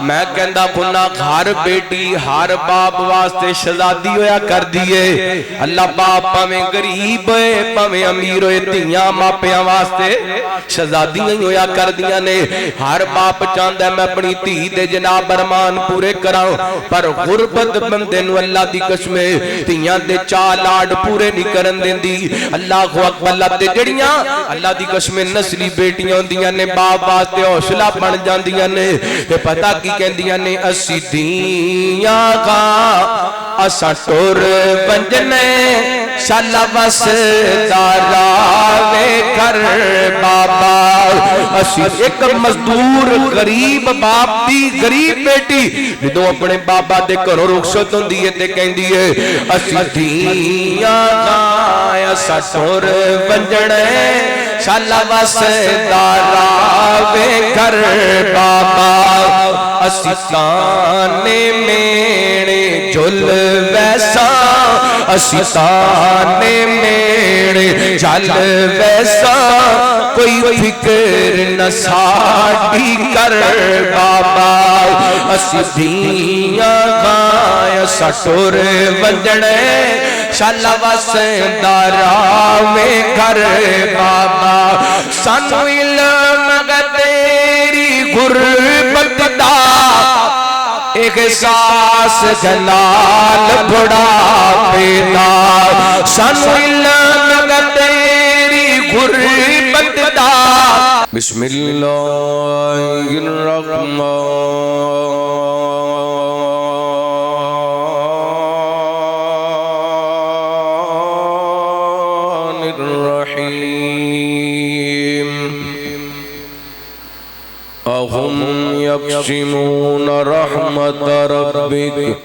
میں کہندا بھنا گھر بیٹی ہر باپ واسطے شہزادی ہویا کر دیے اللہ باپ پاویں غریب ہے پاویں امیر ہوئے دھیاں ماپیاں واسطے شہزادی نہیں ہویا کر دیاں نے ہر باپ چاہندا ہے میں اپنی دھی دے جناب ارمان پورے کراں پر غربت بندے نو اللہ دی قسم دھیاں دے چا لاڈ پورے نہیں کرن دیندی اللہ اکبر اللہ تے جڑیاں اللہ دی قسم نسلی بیٹیاں ہوندیاں نے باپ واسطے حوصلہ بن جاندیاں نے تے پتہ کی کہندیاں نے اسی دھیاں کا اساں ٹر ونجنے شالا بس دارا وے کر بابا اسی ایک مزدور غریب باپ دی غریب بیٹی جدوں اپنے بابا دے گھروں رخصت ہوندی ہے تے کہندی ہے اسی دھیاں دا اساں ٹر ونجنے شالا بس دارا وے کر بابا اسی تانے میڑے جل ویسا اسی تانے میڑے جل ویسا کوئی فکر نہ ساڑی کر بابا اسی دھیاں گایا سٹور ونجنے شالا بس دارا میں کر بابا سانو علم تیری غربت دا احساس جلال بڑا پیدا سانو علم تیری غربت دا بسم اللہ الرحمن يقسمون رحمت ربك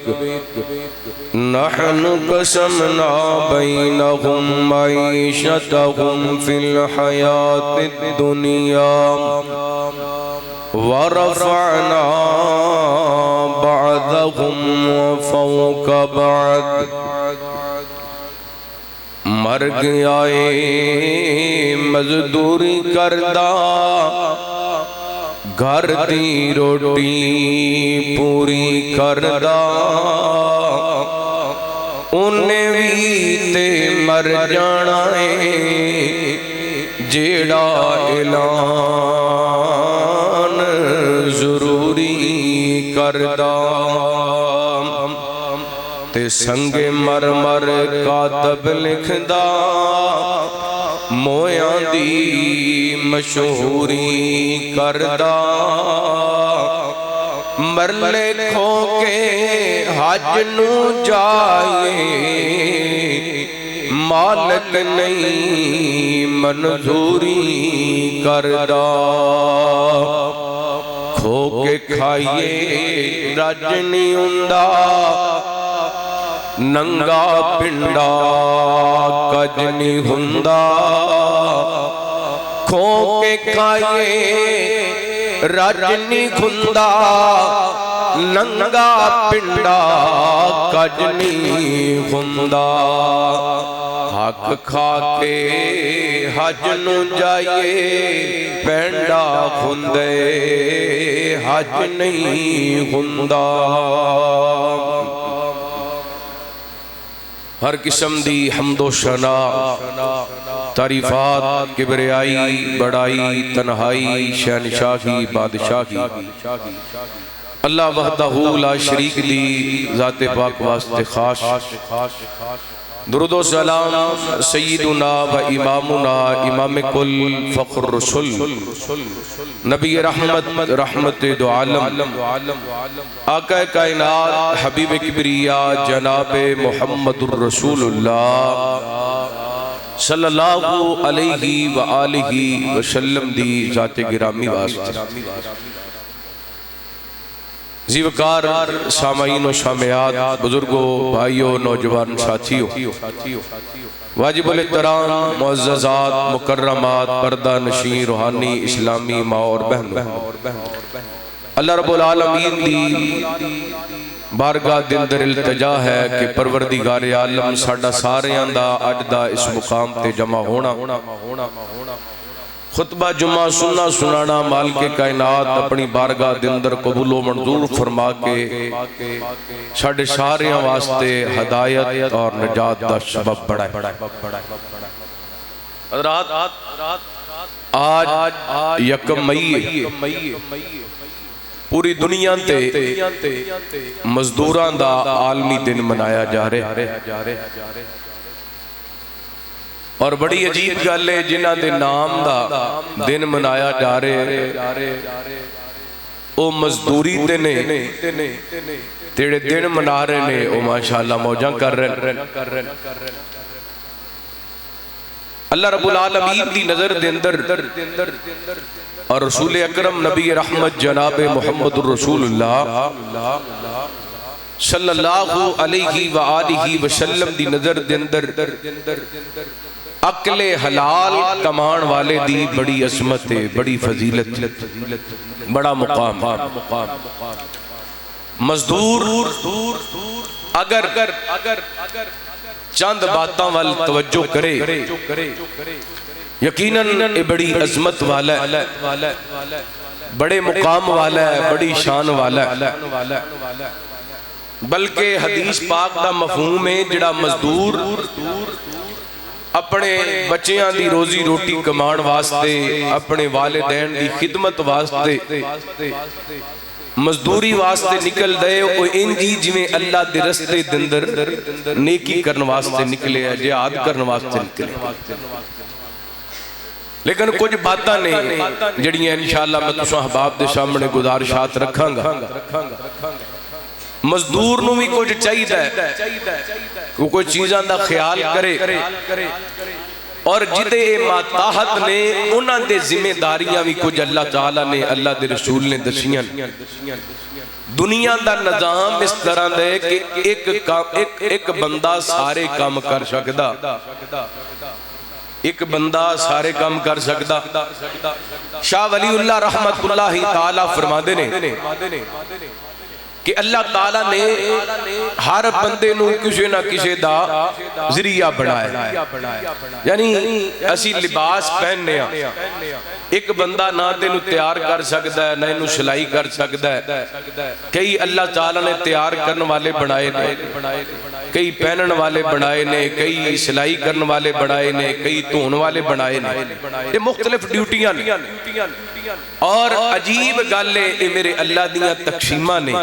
نحن قسمنا بينهم معيشتهم في الحياة الدنيا ورفعنا بعضهم فوق بعض مر گیا مزدوری کردہ گھر دی روٹی پوری کردہ انہیں بھی تے مر جانا ہے جیڑا اعلان ضروری کردہ تے سنگ مرمر کاتب لکھدا مویاں دی مشہوری کردہ مرلے کھو کے حج نو جائے مالک نہیں منظوری کردہ کھو کے کھائیے رج نہیں ہوندا ننگا پنڈا کج نہیں ہوندا کھو کے کھائیے رج نہیں ہوندا ننگا پنڈا کج نہیں ہوندا حق کھا کے حج نو جائیے پینڈا ہوندے حج نہیں ہوندا ہر قسم دی حمد و ثنا تعریفات کبریائی بڑائی تنہائی شہنشاہی بادشاہی اللہ وحدہ لا شریک دی ذات پاک واسطے خاص درود و سلام سیدنا و امامنا امام کل فخر رسول نبی رحمت رحمت دو عالم آقا کائنات حبیب کبریاء جناب محمد الرسول اللہ صلی اللہ علیہ وآلہ وسلم دی ذات گرامی واسطے زیوکار سامعین و سامعات بزرگوں بھائیوں نوجوان ساتھیوں واجب الاحترام معززات مکرمات پردہ نشین روحانی اسلامی ماں اور بہن اللہ رب العالمین دی بارگاہ دل در التجا ہے کہ پروردگار عالم ساڑھا سارے اندہ اجدہ اس مقام تے جمع ہونا خطبہ جمعہ سننا سنانا مالک کائنات اپنی بارگاہ دے اندر قبول و منظور فرما کے ساڈے ساریاں واسطے ہدایت اور نجات دا سبب بڑھائے۔ حضرات آج یکم مئی پوری دنیا تے مزدوران دا عالمی دن منایا جا رہے اور بڑی عجیب گل ہے جنہ دے نام دا دن منایا جا رہے او مزدوری تے نے تیرے دن منا رہے نے او ماشاءاللہ موجاں کر رہے اللہ رب العالمین دی نظر دے اندر اور رسول اکرم نبی رحمت جناب محمد الرسول اللہ صلی اللہ علیہ وآلہ وسلم دی نظر دے اندر عقل حلال کمان والے دی بڑی عظمت ہے، بڑی فضیلت، بڑا مقام۔ مزدور اگر چند باتاں وال توجہ کرے یقیناً یہ بڑی عظمت والا ہے، بڑے مقام والا ہے، بڑی شان والا ہے، بلکہ حدیث پاک دا مفہوم ہے جڑا مزدور اپنے بچیاں دی روزی روٹی کمان واسطے، اپنے والدین دی خدمت واسطے، مزدوری واسطے نکل دے او انجی جویں اللہ دے رستے دندر نیکی کرن واسطے نکلے ہے، جہاد کرن واسطے نکلے۔ لیکن کچھ باتاں نے جڑیاں انشاءاللہ میں تساں احباب دے سامنے گزارشات رکھاں گا۔ مزدور نو بھی کچھ چاہیے کہ کوئی چیزاں دا خیال کرے اور جدے ماتاحت نے انہاں دے ذمہ داریاں بھی کچھ اللہ تعالیٰ نے اللہ دے رسول نے دسیاں۔ دنیا دا نظام اس طرح دے کہ ایک بندہ سارے کام کر سکدا، ایک بندہ سارے کام کر سکدا۔ شاہ ولی اللہ رحمت اللہ تعالیٰ فرما دے نے کہ اللہ تعالیٰ نے ہر بندے نو کسی نہ کسی دا ذریعہ بڑھائے، یعنی اسی لباس پہننے ہیں، ایک بندہ نہ دے نو تیار کر سکتا ہے نہ انو سلائی کر سکتا ہے، کئی اللہ تعالیٰ نے تیار کرن والے بڑھائے نے، کئی پہنن والے بڑھائے نے، کئی سلائی کرن والے بڑھائے نے، کئی دھون والے بڑھائے نے، یہ مختلف ڈیوٹیاں نے۔ اور عجیب گل ہے یہ میرے اللہ دیاں تقسیمہ نے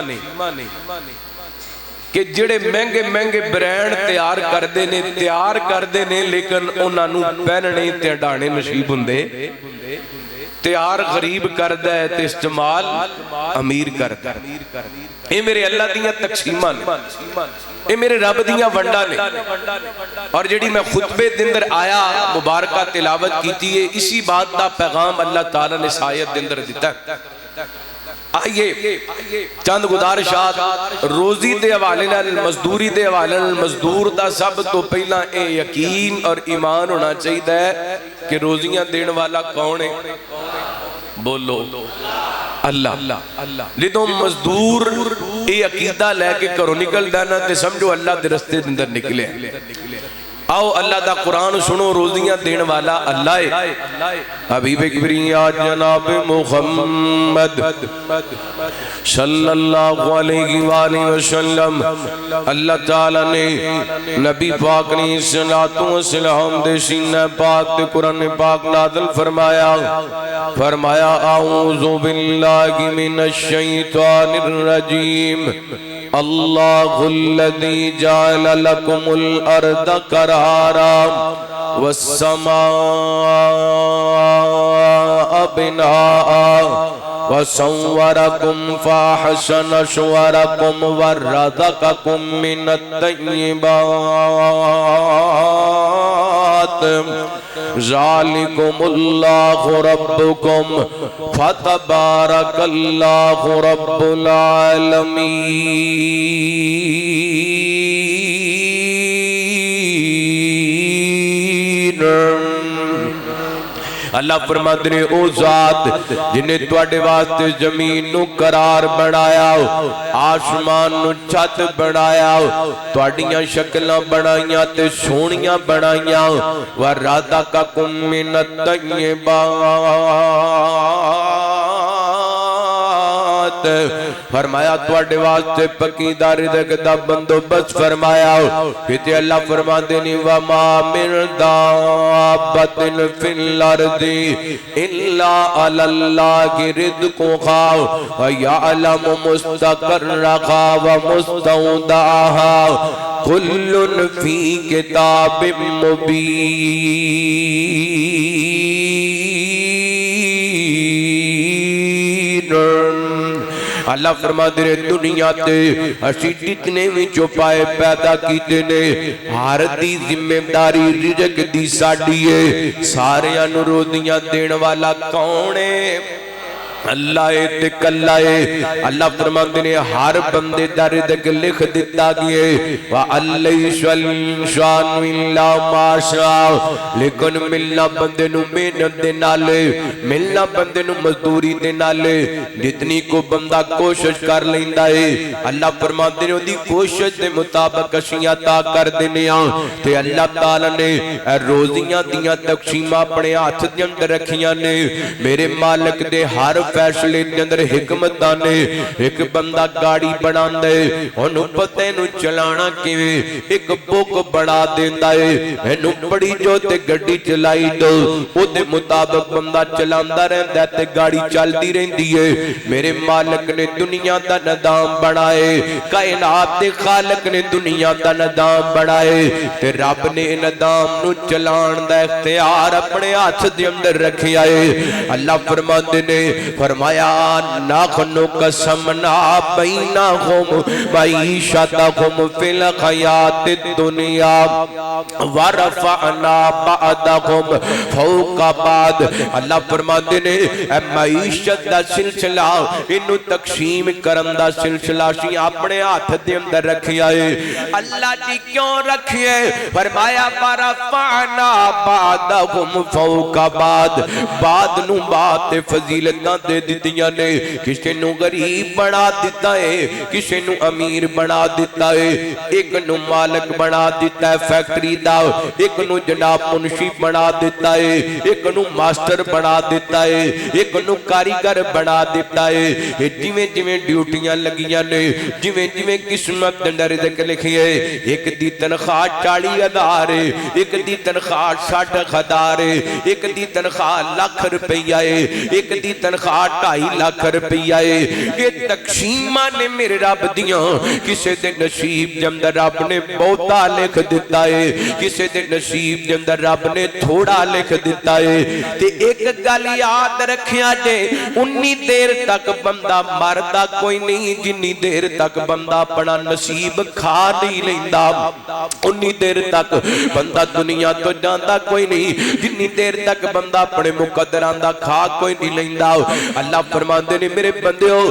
کہ جڑے مہنگے مہنگے برینڈ تیار کر دے نے لیکن انہاں نو پہننے تے ڈانے نصیب ہوندے، تیار غریب کردہ ہے تے استعمال امیر کردہ ہے۔ یہ میرے اللہ دیاں تقسیمہ نے، یہ میرے رب دیاں ونڈا نے، اور جڑی میں خطبے دندر آیا مبارکہ تلاوت کیتی ہے اسی بات دا پیغام اللہ تعالیٰ نے سایت دندر دیتا ہے۔ آئیے چند گزارشات روزی دے حوالے نال، مزدوری دے حوالے نال۔ مزدور دا سب تو پہلا اے یقین اور ایمان ہونا چاہیے ہے کہ روزیاں دین والا کون ہے؟ بولو اللہ۔ جدوں مزدور اے عقیدہ لے کے کرو نکل دینا تے سمجھو اللہ دے رستے اندر نکلے۔ آؤ اللہ دا قرآن سنو، روزیاں دین والا اللہ ہے۔ حبیب کبریا جناب محمد صلی اللہ علیہ وآلہ وسلم، اللہ تعالیٰ نے نبی پاک نے صلاۃ و سلام دے سینہ پاک تے قرآن پاک نازل فرمایا اعوذ باللہ من الشیطان الرجیم، اللہ الذی جعل لکم الارض قرارا والسماء بناء وصورکم فاحسن صورکم ورزقکم من الطیبات ذالکم اللہ ربکم فتبارک اللہ رب العالمین۔ اللہ فرماتے نے او ذات جنہیں تواڈے واسطے زمین نو قرار بنایا آسمان نو چھت بنایا تواڈیاں شکلاں بنائیاں تے سونیاں بنائیاں وَرَزَقَكُم مِّنَ الطَّيِّبَاتِ فرمایا تواڈے واسطے پکیدہ رزق دا بندوبست فرمایا پھر اللہ فرماتے نہیں وَمَا مِن دَابَّةٍ فِي الْأَرْضِ إِلَّا عَلَى اللَّهِ رِزْقُهَا وَيَعْلَمُ مُسْتَقَرَّهَا وَمُسْتَوْدَعَهَا كُلٌّ فِي كِتَابٍ مُبِينٍ اللہ فرماتے ہیں دنیا تے اسی جتنے بھی چوپائے پیدا کیتے نے ہر دی ذمہ داری رزق دی ساڈی ہے سارے انورودیاں دین والا کون ہے اللہ تے کلا ہے اللہ فرماتے ہیں ہر بندے دا رزق لکھ دیتا گیا وَعَلَّيْسَ الْإِنسَانُ إِلَّا مَا شَاءَ لیکن ملنا بندے نو محنت دے نالے ملنا بندے نو مزدوری دے نالے جتنی کو بندہ کوشش کر لیندا ہے اللہ فرماتے ہیں دی کوشش دے مطابق اشیاء عطا کر دینے ہاں تے اللہ تعالی نے روزیاں دیاں تقسیماں اپنے ہاتھ دے اندر رکھیاں نے میرے مالک دے ہر فیصلے دے اندر حکمت دانے ایک بندہ گاڑی بنا دے انہوں پتے نو چلانا کیویں ایک بک بڑا دیندا ہے اینو پڑی جو تے گڈی چلائی دو او دے مطابق بندہ چلاندا رہندا تے گاڑی چلدی رہندی ہے میرے مالک نے دنیا دا نظام بنائے کائنات دے خالق نے دنیا دا نظام بنائے تے رب نے نظام نو چلان دا اختیار اپنے ہاتھ دے اندر رکھیا ہے اللہ فرماتے نے فرمایا نَحْنُ قَسَمْنَا بَيْنَهُمْ مَعِيشَتَهُمْ فِي الْحَيَاةِ الدُّنْيَا وَرَفَعْنَا بَعْضَهُمْ فَوْقَ بَعْضٍ اللہ فرماتے نے اے معیشت دا سلسلہ انہوں تقسیم کرن دا سلسلہ سی اپنے ہاتھ دے اندر رکھیا ہے اللہ جی کیوں رکھئے فرمایا وَرَفَعْنَا بَعْضَهُمْ فَوْقَ بَعْضٍ بعد نو بات فضیلتاں دے دیتیاں نے کسی نو غریب بنا دیتا ہے کسی نو امیر بنا دیتا ہے ایک نو مالک بنا دیتا ہے فیکٹری دا ایک نو جناب منشی بنا دیتا ہے ایک نو ماسٹر بنا دیتا ہے ایک نو کاریگر بنا دیتا ہے جویں جویں ڈیوٹیاں لگیاں نے جویں جویں قسمت اندر رزق لکھی ہے ایک دی تنخواہ 40,000 ہے ایک دی تنخواہ 60,000 ہے ایک دی تنخواہ لاکھ روپیہ ہے ایک دی تنخواہ 2.5 لاکھ روپیہ ہے یہ تقسیمہ نے میرے رب دیاں کسے دے نصیب جمدر رب نے بہتا لکھ دیتا ہے کسے دے نصیب جمدر رب نے تھوڑا لکھ دیتا ہے تے ایک گل یاد رکھیا جے انی دیر تک بندہ مردہ کوئی نہیں جنی دیر تک بندہ اپنا نصیب کھا نہیں لیندہ انی دیر تک بندہ دنیا تو جاندہ کوئی نہیں جنی دیر تک بندہ اپنے مقدران دا کھا کوئی نہیں لیندہ اللہ فرماندے نے میرے بندے ہو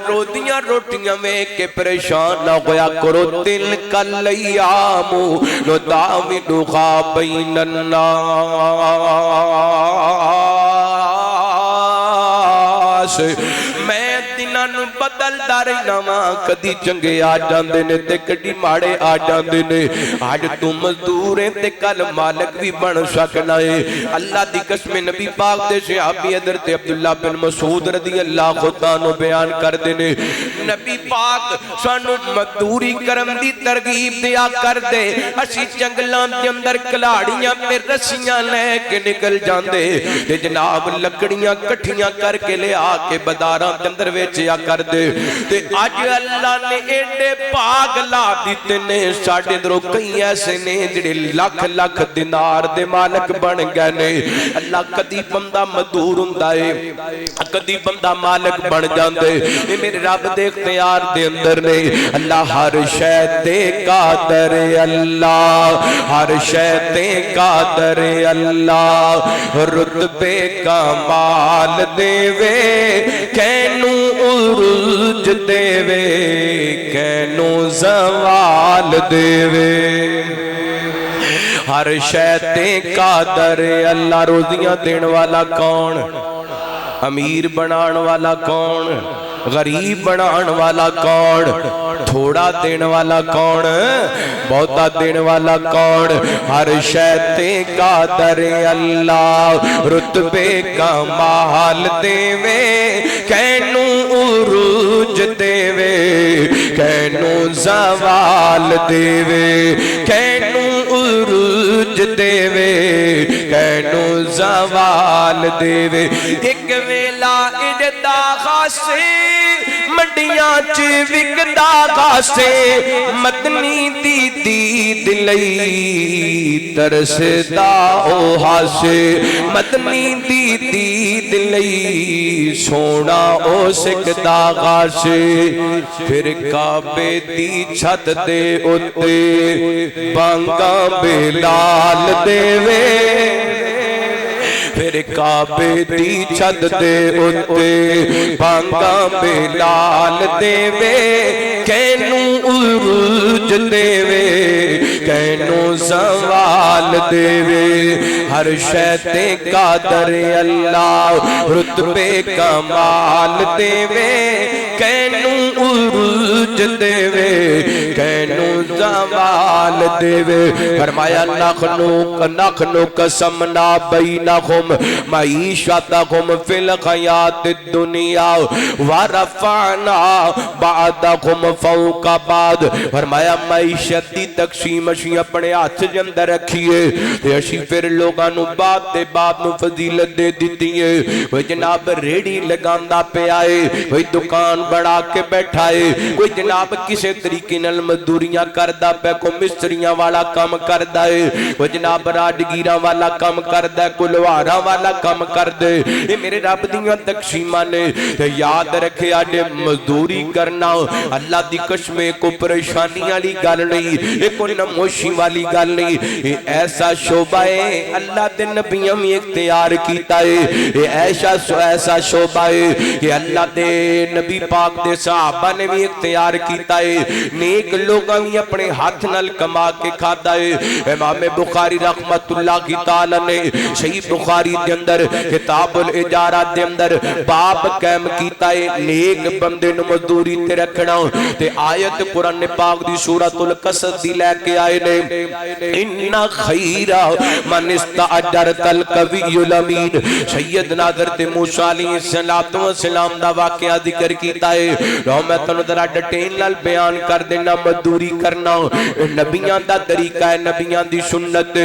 روٹیاں روٹیاں میں کہ پریشان نہ ہویا کرو تلک الایام نداولها بین الناس میں دناں نو بدل دارے نواں کدی چنگے آ جاندے نے تے کدی ماڑے آ جاندے نے آج تو مزدور ہے تے کل مالک بھی بن سکنا ہے اللہ دی قسم نبی پاک دے صحابی حضرت عبداللہ بن مسعود رضی اللہ عنہ بیان کر دینے نبی پاک سانو مزدوری کرم دی ترغیب دیا کر دے اسی جنگلاں دے اندر کلاڑیاں پہ رسیاں لے کے نکل جاندے تے جناب لکڑیاں کٹھیاں کر کے لے آ کے بداراں دے اندر ویچیا کر دے تے آج اللہ نے ایڈے پاگ لا دیتے نے ساڑھے درو کئی ایسے نے جڑے لاکھ لاکھ دینار دے مالک بن گئے نے اللہ کدی بندہ مدور ہندائے کدی بندہ مالک بن جاندے یہ میرے رب دے اختیار دے اندر نے اللہ ہر شیطے قادر اللہ ہر شیطے قادر اللہ رتبے کا مال دے وے کینو عروج دے وے کینو زوال دے وے ہر شے تے قادر اللہ روزیاں دین والا کون امیر بنان والا کون غریب بنان والا کون تھوڑا دین والا کون بہتا دین والا کون ہر شے تے قادر اللہ رتبے کمال دیوے کینو عروج دیوے کینو زوال دیوے کینو عروج دیوے کینو زوال دیوے ایک ویلا اجدا خاصے مڈیاں چ وکدا خاصے مدنی دی دید لئی ترسدا او ہاسے مدنی دی دید لئی سونا او سکدا خاصے پھر کعبے دی چھت دے اتے بانگاں بلال دیوے پھر کعبے دی چھت دے اتے بانگاں بلال دیوے کینو عروج دیوے کینو زوال دیوے ہر شے تے قادر اللہ رتبے کمال دیوے کینو عروج دیوے کینو زوال دیوے فرمایا نخنو قسمنا بینہم معیشتہم فی الحیات الدنیا ورفعنا بعدہم فوق بعد فرمایا معیشت دی تقسیم اشی اپنے ہاتھ کے اندر رکھیے تے اشی پھر لوگاں نو باپ دے باپ نو فضیلت دے دیتی ہے کوئی جناب ریڑی لگاندا پہ آئے کوئی دکان بڑھا کے بیٹھائے کوئی جناب کسے طریقے نال مزدوریاں کردا پہ کوئی مستریاں والا کام کردا ہے کوئی جناب راجگیراں والا کام کردا ہے کوئی لوہاراں والا کام کردے یہ میرے رب دیاں تقسیماں نے تے یاد رکھے آج مزدوری کرنا اللہ دی قسمیں کو پریشانی والی گل نہیں یہ کوئی نموشی والی گل نہیں یہ ایسا شعبہ ہے اللہ دے نبیوں میں اختیار کیتا ہے یہ ایسا شعبہ ہے کہ اللہ دے نبی پاک دے صحابہ نے بھی اختیار کیتا ہے نیک لوگاں بھی اپنے ہاتھ نال کما کے کھاتا ہے امام بخاری رحمت اللہ کی تعالی نے صحیح بخاری دے اندر کتاب الاجارہ دے اندر باب قائم کیتا ہے نیک بندے نو مزدوری تے رکھنا تے آیت قرآن پاک دی سورۃ القصص دی لے کے آئے نے ان خیر من استاجرت القوی الامین سیدنا حضرت موسیٰ علیہ السلام دا واقعہ ذکر کیتا ہے لو میں تنوں ذرا ڈیٹیل نال بیان کر دینا مزدوری کرنا نبیاں دا طریقہ ہے نبیاں دی سنت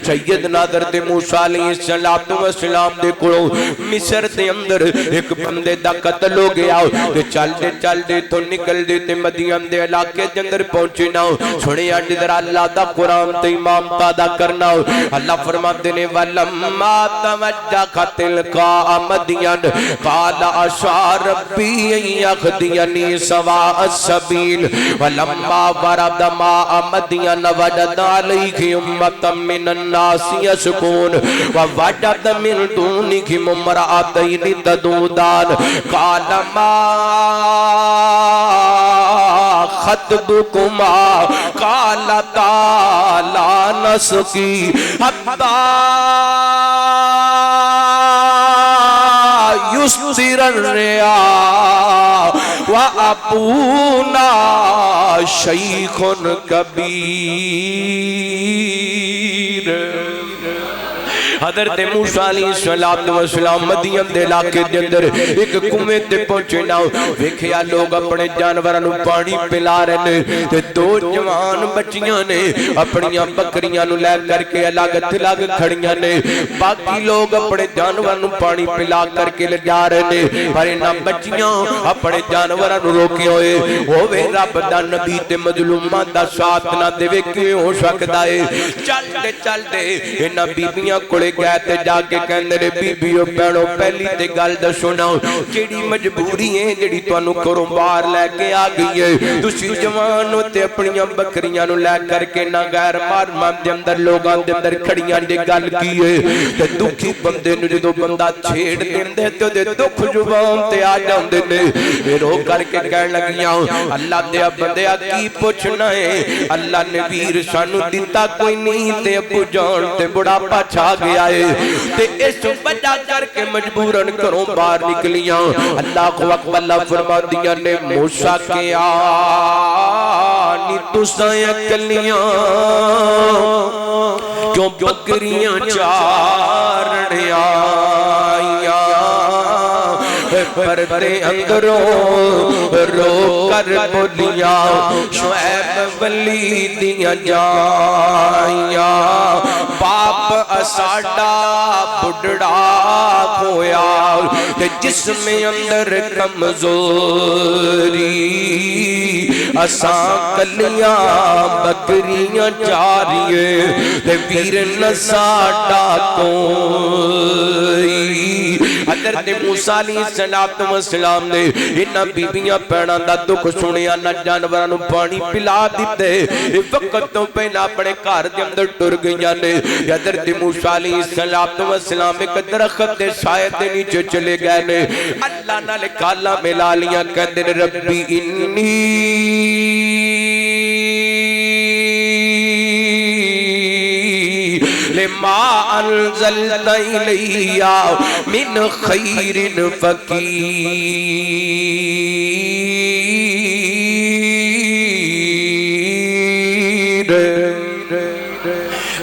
سیدنا حضرت موسیٰ علیہ السلام دے کولوں مصر دے اندر ایک بندے دا قتل ہو گیا تے چل دے تو نکل دے تے مدین دے علاقے دے اندر پہنچے نہ سنے اج ذرا اللہ دا قرآن تے امام ادا کرنا اللہ فرماتے نے ولما توجہ تلقاء مدین قال عسى ربي ان يهديني سواء السبيل ولما ورد ماء مدين وجد عليه أمة من الناس يسكون ووجد من دونهم امرأتين تذودان قال ما خطبكما قالتا لا نسقي حتى يصدر الرعاء وأبونا شيخ كبير حضرت موسیٰ علیہ السلام مدین دے علاقے دے اندر ایک کنویں تے پہنچے نہ ویکھیا لوگ اپنے جانوراں نوں پانی پلا رہے نے تے دو جوان بچیاں نے اپنیاں بکریاں نوں لے کر کے الگ تھلگ کھڑیاں نے باقی لوگ اپنے جانوراں نوں پانی پلا کر کے لے جا رہے نے پر انہاں بچیاں اپنے جانوراں نوں روکے ہوئے ہوے رب دا نبی تے مظلوماں دا ساتھ نہ دے کیوں ہو سکدا ہے چل دے انہاں بیبییاں کولے گئے تے جا کے کہندے نے بیبیو بہنو پہلی تے گل دسو نا کیڑی مجبوری ہے جڑی تانوں گھروں باہر لے کے آ گئی ہے تسی جوان ہو تے اپنی بکریاں نو لے کر کے نہ غیر محرم دے اندر لوگاں دے اندر کھڑیاں دی گل کی ہے تے دکھی بندے نو جدوں بندہ چھیڑ دیندے تے دے دکھ زبان تے آ جاندے نے رو کر کے کہن لگیاں اللہ دے بندیا کی پوچھنا ہے اللہ نے ویر سانو دتا کوئی نہیں تے ابو جان تے بڑھاپا چھا گیا ہے تے اس وجہ کر کے مجبورن کروں باہر نکلیاں اللہ کو اکبر فرما دیا نے موسیٰ کے آنی تساں اکلیاں کیوں بکریاں چارنے آئیاں پردے اندروں رو کر بولیاں شعیب ولی دیاں جائیاں باپ اساڈا بڑھڑا کھویا تے جسم اندر کمزوری اساں کلیاں بکریاں چاریے تے ویر نساڈا کوئی حضرت موسیٰ علیہ السلام نے انہاں بیبیاں پیڑاں دا دکھ سنیا نہ جانوراں نو پانی پلا دیتے وقت تو پہلا اپنے گھر دے اندر ٹر گئیاں نے حضرت موسیٰ علیہ السلام ایک درخت دے سائے دے نیچے چلے گئے نے اللہ نال کالا ملا لیاں کہندے نے ربی انی لما انزلت الیہ من خیر فقیر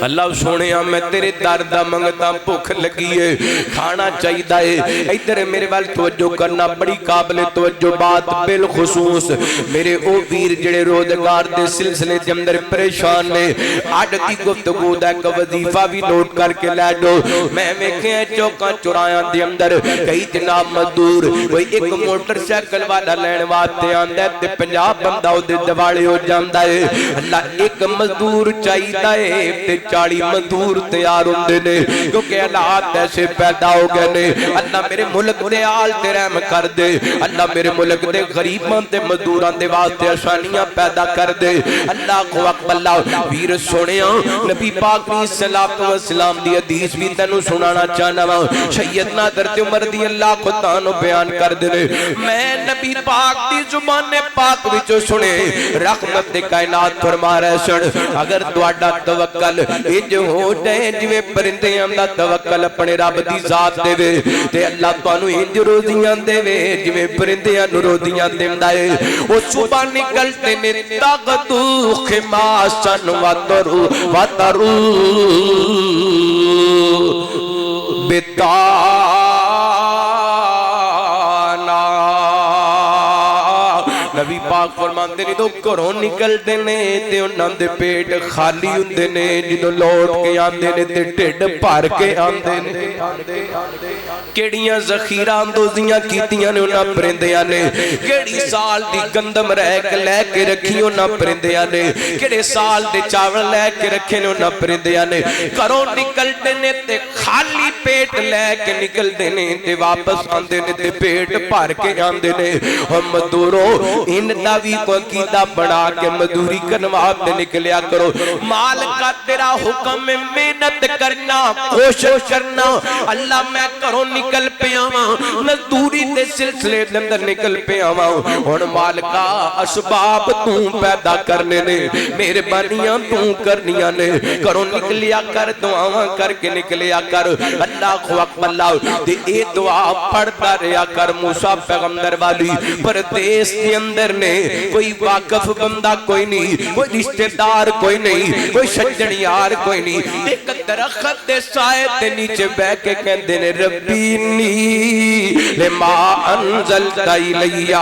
اللہ سونیا میں تیرے دردہ منگتا بھوک لگی ہے کھانا چاہیدہ ہے ادھر میرے وال توجہ کرنا بڑی قابل توجہ بات بالخصوص میرے او ویر جڑے روزگار دے سلسلے دے اندر پریشان نے آج دی گفتگو دا ایک وظیفہ بھی نوٹ کر کے لے دو میں ویکھے ہیں چوکاں چورایاں دے اندر کئی جناب مزدور کوئی ایک موٹر سائیکل والا لین واسطے آندا ہے تے 50 بندہ او دے دیواڑے ہو جاندا ہے اللہ ایک مزدور چاہیدا ہے تے 40 مزدور تیار ہوندے نے کیونکہ حالات ایسے پیدا ہو گئے نے اللہ میرے ملک دے حال تے رحم کر دے اللہ میرے ملک دے غریباں تے مزدوراں دے واسطے آسانیاں پیدا کر دے اللہ کو اکبر اللہ ویر سونیا نبی پاک علیہ الصلوۃ والسلام دی حدیث بھی تینوں سنانا چاہنا وا سیدنا حضرت عمر رضی اللہ کو تانوں بیان کر دے میں نبی پاک دی زبان پاک وچوں سنے رحمت دے کائنات فرما رہے سن اگر تہاڈا توکل انج ہو جائے جویں پرندیاں دا توکل اپنے رب دی ذات دے وے تے اللہ تانوں انج روزیاں دے وے جویں پرندیاں نوں روزیاں دیندا اے او صبح نکلتے نے طاقتو خماسن وترو نبی پاک فرماندے نے تو گھروں نکلدے نے تے انہاں دے پیٹ خالی ہوندے نے جدوں لوٹ کے آندے نے تے ٹھڈ بھر کے آندے نے کیڑیاں ذخیرہ اندوزیاں کیتیاں نے انہاں پرندیاں نے کیڑی سال دی گندم رہ کے لے کے رکھی انہاں پرندیاں نے کیڑے سال دے چاول لے کے رکھے نے انہاں پرندیاں نے گھروں نکلدے نے تے خالی پیٹ لے کے نکلدے نے تے واپس آندے نے تے پیٹ بھر کے آندے نے ہم مزدورو ان ناوی کو عقیدہ بڑھا کے مزدوری کرواتے نکلیا کرو مال کا تیرا حکم میں محنت کرنا کوشش کرنا اللہ میں کرو نکل پہ آواں مزدوری دے سلسلے اندر نکل پہ آواں اور مال کا اسباب تو پیدا کرنے نے میرے بانیاں تو کرنیاں نے کرو نکلیا کر دعاواں کر کے نکلیا کر اللہ کو اکبر اللہ تے اے دعا پڑھتا رہا کر موسیٰ پیغمبر والی پردیس کے اندر نے کوئی واقف بندہ کوئی نہیں کوئی رشتہ دار کوئی نہیں کوئی سجن یار کوئی نہیں ایک درخت دے سائے دے نیچے بے کے کہندے نے ربینی لما انزلت الیہ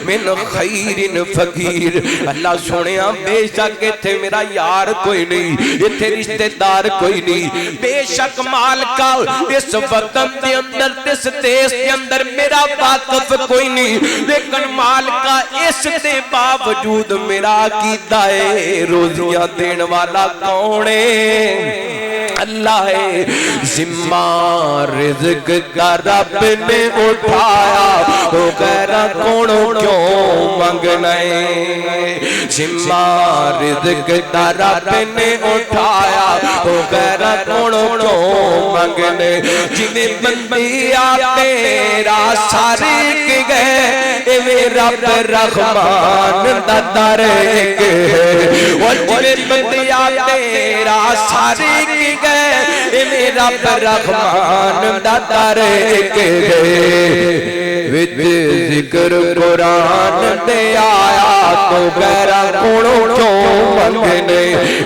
من خیر فقیر اللہ سونیا بے شک تھے میرا یار کوئی نہیں تھے رشتہ دار کوئی نہیں بے شک مال کا اس وطن دے اندر اس دیس دے اندر میرا واقف کوئی نہیں لیکن مال کا اس دے باوجود میرا عقیدہ ہے روزیاں دین والا کون ہے اللہ ہے ذمہ رزق کا رب نے اٹھایا تو غیرہ کونوں کیوں منگنے ذمہ رزق کا رب نے اٹھایا تو غیرہ کونوں کیوں منگنے جنہیں بندیا تیرا سارے گئے اے رب رحمان دا در ایک ہے اور جنہیں بندیا تیرا سارے گئے اے رب رحمان دا در ایک ہے وچ ذکر قرآن دے آیا تو غیرہ کونوں کیوں منگنے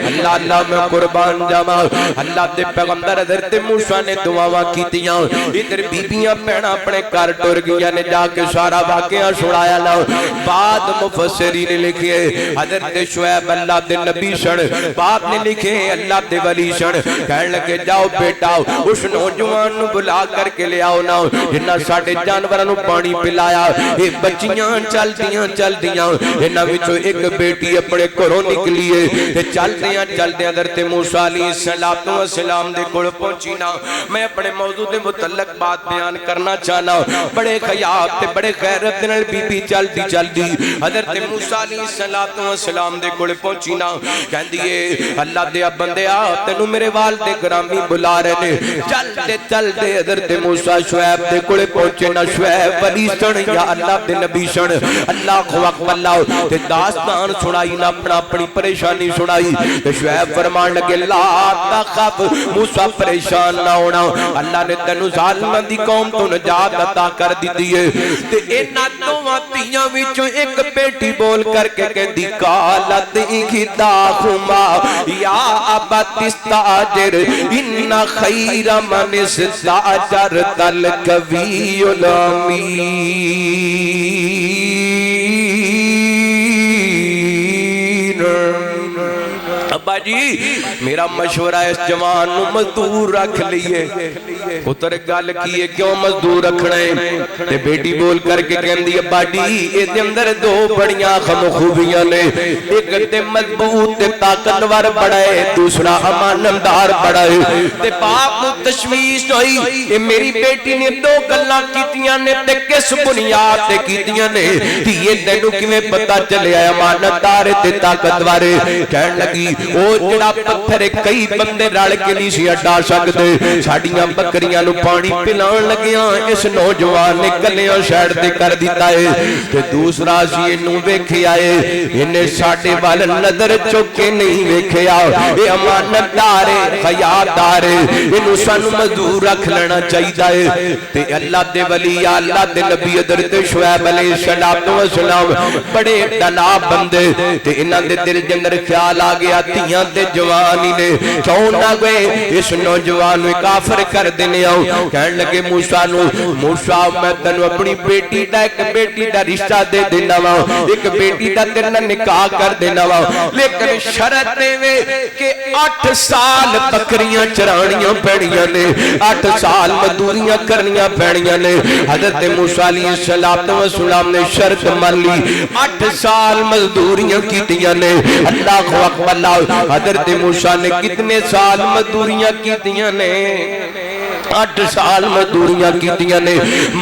اللہ اللہ میں قربان جاواں اللہ دے پیغمبر حضرت موسیٰ نے دعاواں کیتیاں ادھر بیبیاں بہناں اپنے گھر ٹر گئیاں نے جا کے سارا واقعہ سنایا نا بعد مفسرین نے لکھے حضرت شعیب اللہ دے نبی سن باپ نے لکھے اللہ دے ولی سن کہنے لگے جاؤ بیٹا اس نوجوان نو بلا کر کے لے آؤ نا جنہاں ساڈے جانوراں نو پانی پلایا اے بچیاں چل دیاں انہاں وچوں ایک بیٹی اپنے گھروں نکلی ہے تے چل دیاں حضرت موسیٰ علیہ السلام دے کول پہنچی نا میں اپنے موضوع دے متعلق بات بیان کرنا چاہنا بڑے خیال تے بڑے غیرت نال بی بی چلدی حضرت موسیٰ علیہ السلام دے کول پہنچی نا کہندی اے اللہ دے بندیا تینوں میرے والد گرامی بلا رہے نے چلدے حضرت موسیٰ شعیب دے کول پہنچے نا شعیب ولی سن یا اللہ دے نبی سن اللہ اکبر اللہ تے داستان سنائی نا اپنی پریشانی سنائی تے شعیب فرمان لگے لا تخف موسیٰ پریشان نہ ہونا اللہ نے تینوں ظالماں دی قوم تو نجات عطا کر دی ہے تے انہاں دوواں دھیاں وچوں ایک بیٹی بول کر کے کہندی قالت احداہما یا ابت استاجر ان خیر من استاجرت القوی الامین ابا جی میرا مشورہ اس جوان نو مزدور رکھ لیے پتر گل کیے کیوں مزدور رکھنے تے بیٹی بول کر کے کہندی ابا جی اے دے اندر دو بڑیاں خم خوبیاں نے ایک تے مضبوط تے طاقتور بڑا ہے دوسرا امانتدار بڑا ہے تے باپ نو تشویش ہوئی اے میری بیٹی نے دو گلاں کیتیاں نے تے کس بنیاد تے کیتیاں نے دھیے تینوں کیویں پتہ چلیا امانتدار تے طاقتور کہن لگی او جڑا پتھر کئی بندے رل کے نہیں سی اڈا سکدے ساڈیاں بکریاں نو پانی پلان لگیاں اس نوجوان نے گلیاں سائیڈ تے کر دتا ہے تے دوسرا سی اینوں ویکھیا ہے انہیں ساڈے وال نظر چوک کے نہیں ویکھیا اے امانتدار ہے خیادار ہے اینوں سانو مزدور رکھ لینا چاہیے تے اللہ دے ولی اللہ دے نبی حضرت شعیب علیہ السلام بڑے تناب بندے تے انہاں دے دل دے اندر خیال آ گیا دھیاں تے جوانی نے کیوں نہ گئے اس نوجوان نو کافر کر دینے آؤ کہن لگے موسیٰ نو موسیٰ میں تینوں اپنی بیٹی دا ایک بیٹی دا رشتہ دے دینا وا ایک بیٹی دا تیرا نکاح کر دینا وا لیکن شرط دے کہ 8 سال بکریاں چرانیاں پڑیاں نے 8 سال مزدوریاں کرنیاں پڑیاں نے حضرت موسیٰ علیہ السلام نے شرط مان لی 8 سال مزدوریاں کیتیاں نے اللہ اکبر اللہ حضرت موسیٰ نے کتنے سال مزدوریاں کیتیاں نے 8 سال مزدوریاں کیتیاں نے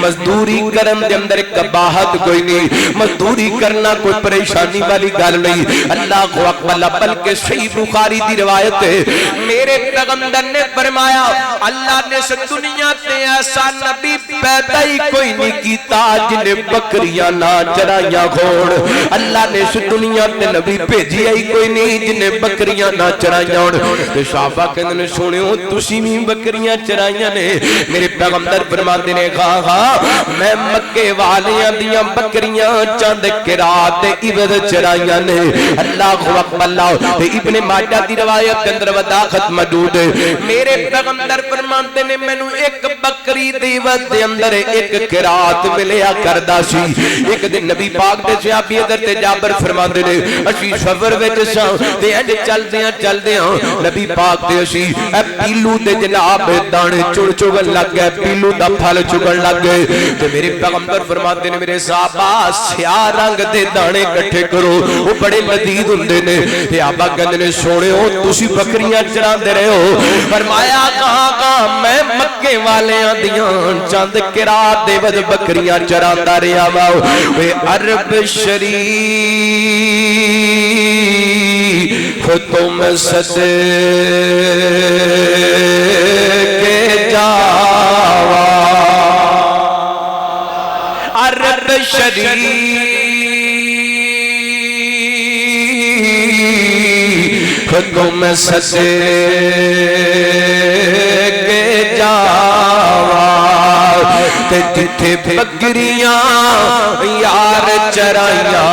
مزدوری کرن دے اندر کباہت کوئی نہیں مزدوری کرنا کوئی پریشانی والی گل نہیں اللہ اکبر بلکہ صحیح بخاری دی روایت ہے میرے پیغمبر نے فرمایا اللہ نے اس دنیا تے ایسا نبی پیدا ہی کوئی نہیں کیتا جن بکریاں نہ چرائیاں گھوڑ اللہ نے اس دنیا تے نبی بھیجی ہی کوئی نہیں جن بکریاں نہ چرائیاں تے صحابہ کہندے نے سنیو تسی بھی بکریاں چرائیاں نے میرے پیغمبر فرماتے نے کہا میں مکے والیاں دیاں بکریاں چند قرات عوض چرائیاں نے اللہ اکبر اللہ ابن ماجہ دی روایت کے اندر وضاحت موجود ہے میرے پیغمبر فرماتے نے مینوں ایک بکری دی عوض دے اندر ایک قرات ملیا کردا سی ایک دن نبی پاک دے صحابی حضرت جابر فرماتے نے اسی سفر وچ ساں تے انج چلدیاں نبی پاک دے اسی اے پیلو دے جناب دانے چڑ انگور چگن لگ گئے پیلو دا پھل چگن لگ گئے تے میرے پیغمبر فرماتے نے میرے صحابہ سیاہ رنگ دے دانے کٹھے کرو وہ بڑے لذیذ ہوندے نے تے آبا کہندے نے سونے ہو تسی بکریاں چراندے رہے ہو فرمایا کہاں کہاں میں مکے والیاں دیاں چند قرات دے ود بکریاں چراندا رہیا وا اے عرب شریف تم صدقے جاوا عرب شریف تم صدقے جاوا تے جتھے بکریاں یار چرائیاں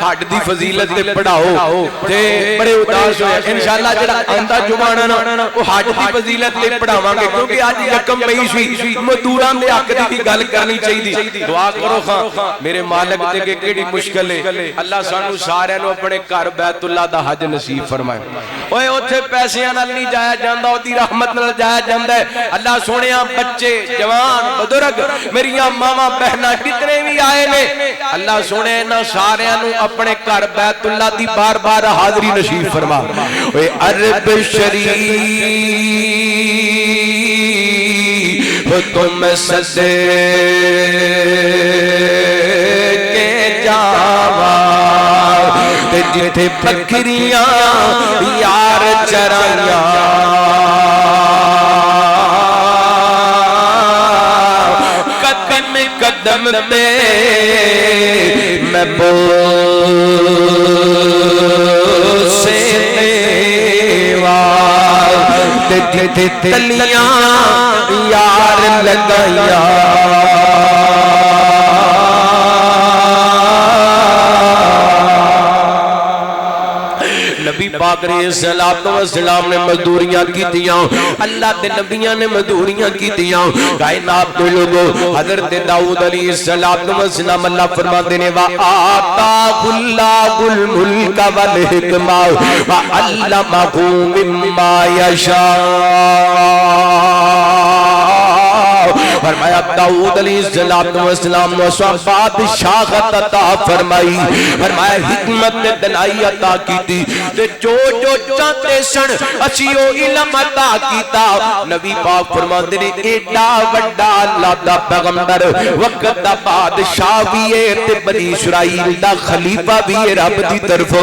ہٹ دی فضیلت تے پڑھاؤ تے بڑے اداس ہوئے انشاءاللہ جڑا آندا جمعہ نا وہ ہٹ دی فضیلت تے پڑھاواں گے کیونکہ اج یکم مئی سی مزدوراں دے حق دی گل کرنی چاہیے دعا کرو خاں میرے مالک تے کہ کیڑی مشکل ہے اللہ سانو سارے نو اپنے گھر بیت اللہ دا حج نصیب فرمائے اوئے اوتھے پیسیاں نال نہیں جایا جاندا اودی رحمت نال جایا جاندا ہے اللہ سونیا بچے جوان بزرگ میریاں ماواں بہناں کتنے بھی آئے نے اللہ سونے انہاں ساریاں نو اپنے گھر بیت اللہ دی بار بار حاضری نصیب فرما اے عرب شریف تم صدقے جاوا تے جتھے بکریاں یار چرائیاں قدم قدم پہ میں بوسے دیوا تے تلیاں یار لگائیاں نبی پاک علیہ السلام نے مزدوریاں کی دیاں اللہ دے نبیاں نے مزدوریاں کی دیاں کائنات کے لوگوں حضرت داؤد علیہ السلام اللہ فرماتے نے وَآتَاهُ اللَّهُ الْمُلْكَ وَالْحِكْمَةَ وَعَلَّمَهُ مِمَّا يَشَاءُ فرمایا داؤد علیہ السلام نے بادشاہت عطا فرمائی فرمایا حکمت دلائی عطا کی تھی جو چاہتے سن اسی او علم عطا کیتا نبی پاک فرماتے نے ایڈا وڈا اللہ دا پیغمبر وقت دا بادشاہ بھی ہے تے بنی اسرائیل دا خلیفہ بھی ہے رب دی طرف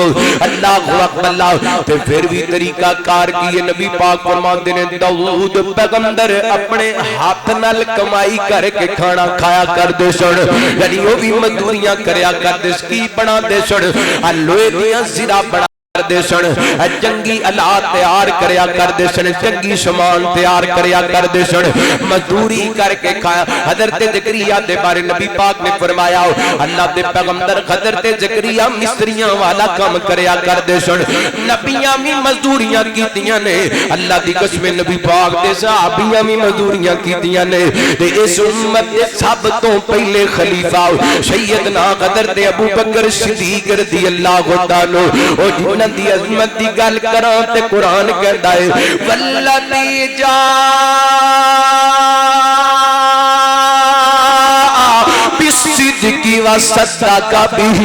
اللہ اکبر تے پھر بھی طریقہ کار کی نبی پاک فرماتے نے داؤد پیغمبر اپنے ہاتھ نال کمائی کر کے کھانا کھایا کر دے سن یعنی وہ بھی مزدوریاں کریا کر دے کی بنا دے سن لوہے دیاں زرا بنا دے سن جنگی آلات تیار کریا کر دے سن جنگی سامان تیار کریا کر دے سن مزدوری کر کے کھایا حضرت زکریا دے بارے نبی پاک نے فرمایا اللہ دے پیغمبر حضرت زکریا مستریاں والا کام کریا کر دے سن نبیاں بھی مزدوریاں کیتیاں نے اللہ دی قسم نبی پاک دے صحابیاں بھی مزدوریاں کیتیاں نے تے اس امت دے سب تو پہلے خلیفہ سیدنا حضرت ابوبکر صدیق رضی اللہ عنہ او جنہاں دی عظمت دی گل کراں تے قرآن کہتا ہے والذی بالصدق وصدق به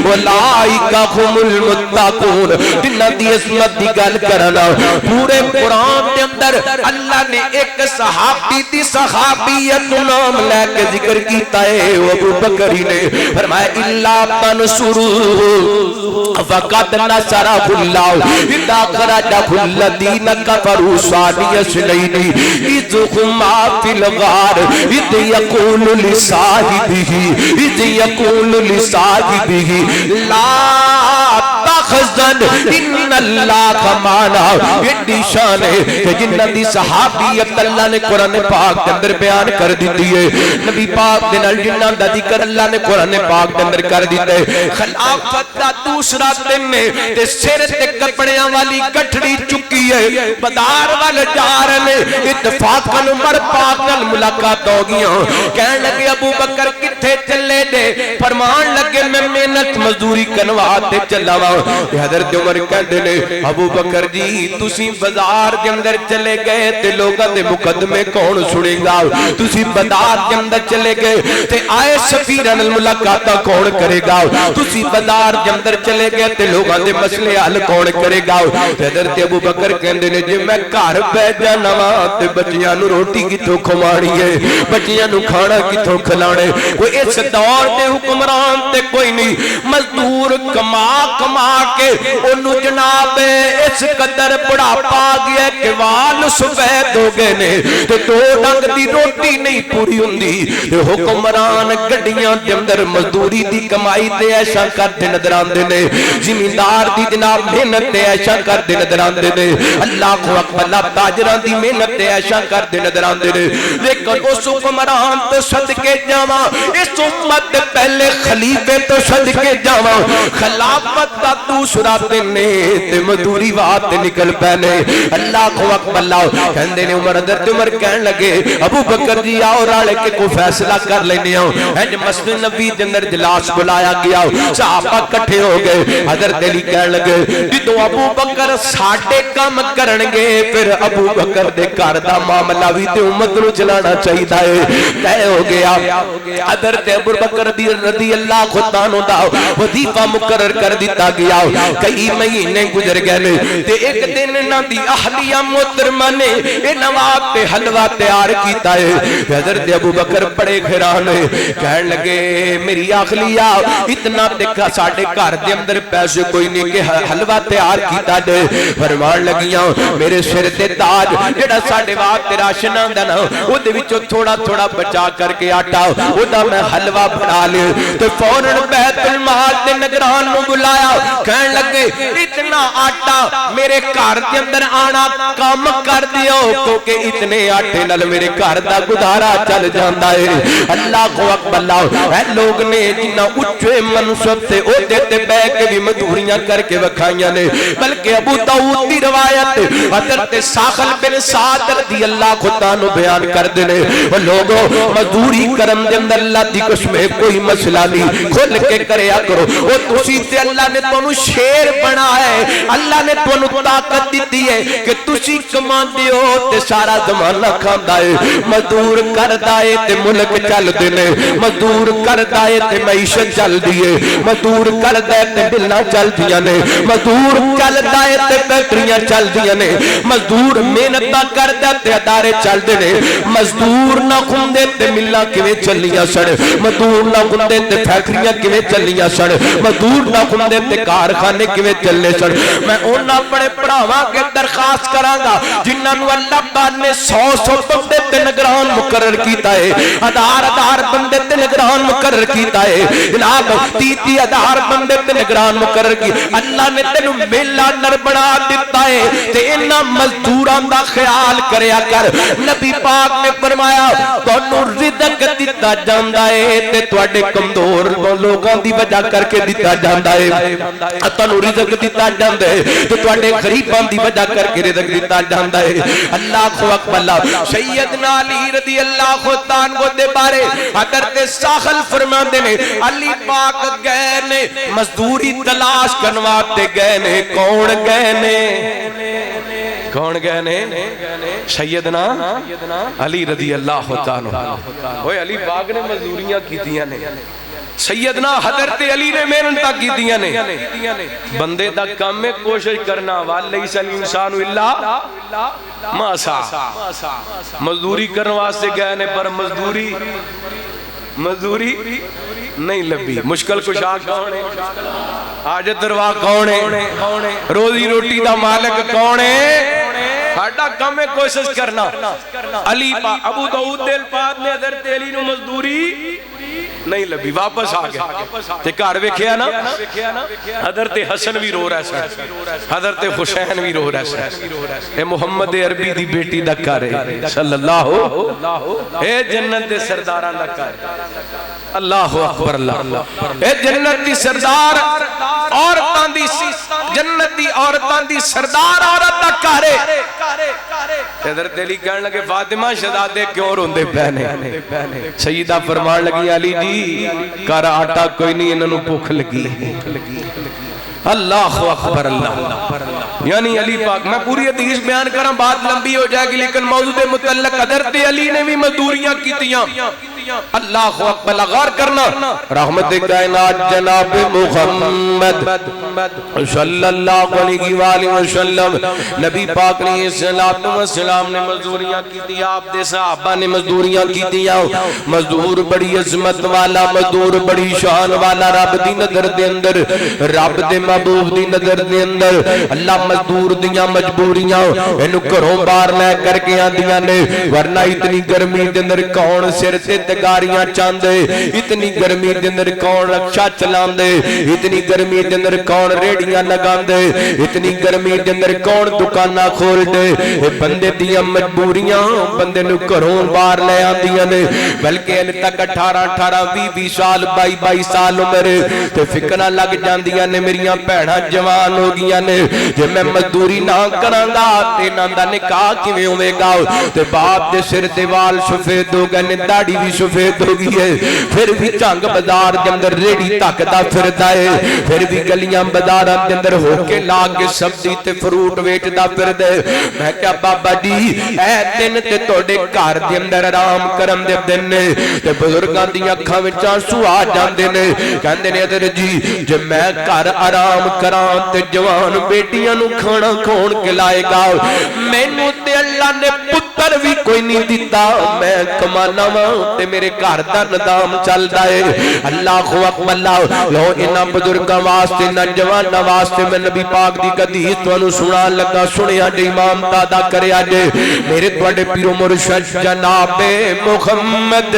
اولئک هم المتقون جنہاں دی عظمت دی گل کرنا پورے قرآن دے اندر اللہ نے ایک صحابی دی صحابیت نام لے کے ذکر کیتا ہے ابوبکر نے فرمایا الا تنصروا فقد نصرہ اللہ اذا خرج الذین کفروا ثانی اثنین اذ ہما فی الغار اذ یقول لصاحبہ لا تحزن ان اللہ معنا، یہ شان ہے کہ جنہاں دی صحابیت اللہ نے قرآن پاک کے اندر بیان کر دیتی ہے، نبی پاک دے نال جنہاں دا ذکر اللہ نے قرآن پاک کے اندر کر دیتا ہے۔ خلافت دا دوسرا دن نے تے سر تے کپڑیاں والی گٹھڑی چکی ہے، بدار وال جا رہے نے، اتفاقاً عمر پاک نال ملاقات ہو گیا، کہنے لگے ابو بکر کتھے چلے دے، فرمان لگے میں محنت مزدوری کنواتے چلا وا۔ حضرت عمر کہتے نے ابو بکر جی تسی بازار کے اندر چلے گئے تے لوگاں دے مقدمے کون سنے گا، تسی بازار کے اندر چلے گئے تے آئے سفیراں نال ملاقاتاں کون کرے گا، تسی بازار کے اندر چلے گئے تے لوگاں دے مسئلے حل کون کرے گا۔ حضرت ابو بکر کہندے نے جے میں گھر بیٹھ جانا وا تے بچیاں نو روٹی کتھوں کھوانی ہے، بچیاں نو کھانا کتھوں کھلانے، کوئی اس دور دے حکمران تے کوئی نہیں، مزدور کما کما کے انہوں جناب اس قدر بڑھاپا گیا کہ وال سفید ہو گئے نے تے دو ڈنگ دی روٹی نہیں پوری ہوندی، حکمران گڈیاں دے اندر مزدوری دی کمائی تے ایشا کرتے نظر آندے نے، زمیندار دی جناب محنت تے ایشا کرتے نظر آندے نے، اللہ کو اکبر تاجراں دی محنت تے ایشا کرتے نظر آندے نے، لیکن اس حکمران تو صدقے جاواں، اس امت دے پہلے خلیفے تو صدقے جاواں، خلافت دا دوسرا دن نے تے مزدوری وات نکل پہنے، اللہ کو اکبر کہندے نے عمر حضرت عمر کہن لگے ابو بکر جی آؤ رالے کے کوئی فیصلہ کر لینے ہوں، مسجد نبی دے اندر جلاس بلایا گیا، صحابہ کٹھے ہو گئے، حضرت علی کہن لگے جدوں ابو بکر ساڈے کام کرنگے پھر ابو بکر دے گھر دا معاملہ بھی تے امت نو چلانا چاہیے طے ہو گیا۔ حضرت ابو بکر رضی اللہ خود عنہ دا وظیفہ مقرر کر دیتا گیا، کئی مہینے گزر گئے تے ایک دن انہاں دی اہلیہ محترمہ نے نواب تے حلوہ تیار کیتا ہے، حضرت ابو بکر بڑے حیران کہنے لگے میری اہلیہ اتنا دیکھا ساڈے گھر دے اندر پیسے کوئی نہیں کہ حلوہ تیار کیتا دے، فرمان لگیاں میرے سر تے تاج جڑا ساڈے واسطے راشن آندا نا او دے وچوں تھوڑا تھوڑا بچا کر کے آٹا او دا میں حلوہ بنا لے، تے فوراً بیت المال دے نگران نو بلایا، کہنے لگے اتنا آٹا میرے گھر دے اندر آنا کام کر دیو کیونکہ اتنے آٹے نال میرے گھر دا گزارا چل جاندا ہے۔ اللہ کو اکبر اے لوگ نے جنہ اونچے منصب تے عہدے تے بیٹھ کے بھی مزدوریاں کر کے وکھائیاں نے، بلکہ ابو داؤد دی روایت حضرت ساخل بن سعد رضی اللہ خدا نو بیان کر دینے وہ لوگوں مزدوری کرم دے اندر اللہ دی قسم کوئی مسئلہ نہیں، کھل کے کریا کرو، وہ تسی تے اللہ نے تانوں شیر بنا ہے، اللہ نے تانوں طاقت دیتی ہے کہ تسی کمان دیو تے سارا زمانہ کھاندا ہے، مزدور کردا ہے تے ملک چل دینے، مزدور کردا ہے تے معیشت چل دیے، مزدور کردا ہے تے بلنا چل دیاں نے، مزدور چلدا ہے تے فیکٹریاں چل دیاں نے، مزدور محنت کردا تے ادارے چل دے نے، مزدور نہ کھندے تے ملاں کیویں چلیاں سن، مزدور نہ کھندے تے فیکٹریاں کیویں چلیاں سن، مزدور نہ کھندے تے کارخانے کیویں چلے سن۔ میں انہاں بڑے پڑھاواں کے درخواست کراں گا جنہاں نو اللہ پاک نے 100 بندے تے نگران مقرر کیتا ہے، ہزار بندے تے نگران مقرر کیتا ہے، جناب 30 بندے تے نگران مقرر کی، اللہ نے تینوں میلا نر بنا دیتا ہے تے انہاں مزدوراں دا خیال کریا کر، نبی پاک نے فرمایا تانوں رزق دتا جاندا ہے تے تواڈے کمزور لوگاں دی وجہ کر کے دتا جاندا ہے، تانوں رزق دتا جاندا ہے تے تواڈے غریباں دی وجہ کر کے رزق دتا جاندا ہے۔ اللہ کو اکبر سیدنا علی رضی اللہ عنہ دے بارے حضرت ساخل فرماندے نے علی پاک گئے نے مزدوری تلاش کرواتے گئے نے، کون گئے نے؟ کون گئے نے؟ سیدنا علی رضی اللہ عنہ، اوے علی پاک نے مزدوریاں کیتیاں نے، سیدنا حضرت علی نے محنت کیتیاں نے، بندے دا کام میں کوشش کرنا، وَلَيْسَ الْإِنسَانُ إِلَّا مَا سَعَى، مزدوری کرنے واسطے گئے نے پر مزدوری نہیں لبھی، مشکل کشا کون ہے، حاجت روا کون ہے، روزی روٹی دا مالک کون ہے، ساڈا کم ہے کوشش کرنا۔ علی ابو داؤد دے الفاظ نے حضرت علی نو مزدوری نہیں لبھی واپس آ گیا تے گھر ویکھیا نا حضرت حسن بھی رو رہا ہے حضرت حسین بھی رو رہا ہے اے محمد عربی دی بیٹی دا گھر ہے صلی اللہ اے جنت دے سرداراں دا گھر اللہ اکبر اللہ اے جنت دی سردار عورتاں دی جنت دی عورتاں دی سردار عورت دا گھر ہے حضرت علی کہنے لگے فاطمہ شہزادے کیوں روندے پہنے سیدہ فرمان لگی علی جی کر آٹا کوئی نہیں انہوں بھوک لگی اللہ اکبر اللہ یعنی علی پاک میں پوری حدیث بیان کراں بات لمبی ہو جائے گی لیکن موضوع متعلق حضرت علی نے بھی مزدوریاں کیتیاں اللہ اکبر غور کرنا رحمت کائنات جناب محمد صلی اللہ علیہ وآلہ وسلم نبی پاک علیہ السلام نے مزدوریاں کی تھی آپ دے صحابہ نے مزدوریاں کی تھی مزدور بڑی عظمت والا مزدور بڑی شان والا رب دی نظر دے اندر رب دے محبوب دی نظر دے اندر اللہ مزدور دیاں مجبوریاں انہوں گھروں باہر لے کر کے آندیاں نے ورنہ اتنی گرمی دے اندر کون سر تے گاڑیاں چاندے اتنی گرمی دے اندر کون رکشہ چلاندے اتنی گرمی دے اندر کون ریڑیاں لگاندے اتنی گرمی دے اندر کون دکانہ کھول دے بندے دیاں مجبوریاں بندے نو گھروں باہر لے آندیاں نے بلکہ ان تک 18-20 سال 22 سال عمر تے فکرہ لگ جاندیاں نے میریاں بہناں جوان ہو گیاں نے جے میں مزدوری نہ کراں گا تے انہاں دا نکاح کیویں ہوے گا تے باپ دے سر تے وال سفید ہو گئے نے داڑھی بھی سفید ہو گئی ہے پھر بھی چنگ بازار دے اندر ریڑی تکدا پھردا ہے پھر بھی گلیاں بازاراں دے اندر ہو کے لا کے سبزی تے فروٹ ویچدا پھردا ہے میں کہا بابا جی اے دن تے تواڈے گھر دے اندر آرام کرن دے دن نے تے بزرگاں دی اکھاں وچ آنسو آ جاندے نے کہندے نے حضرت جی جے میں گھر آرام کراں تے جوان بیٹیاں نو کھانا کھون کھلائے گا مینوں تے اللہ نے پتر بھی کوئی نہیں دیتا میں کمانا وا تے میرے گھر دا نظام چلدا ہے اللہ اکبر اللہ لو انہاں بزرگاں واسطے نوجواناں واسطے میں نبی پاک دی حدیث تانوں سنان لگا سنیا جے امام دادا کریا جے میرے تواڈے پیر و مرشد جناب محمد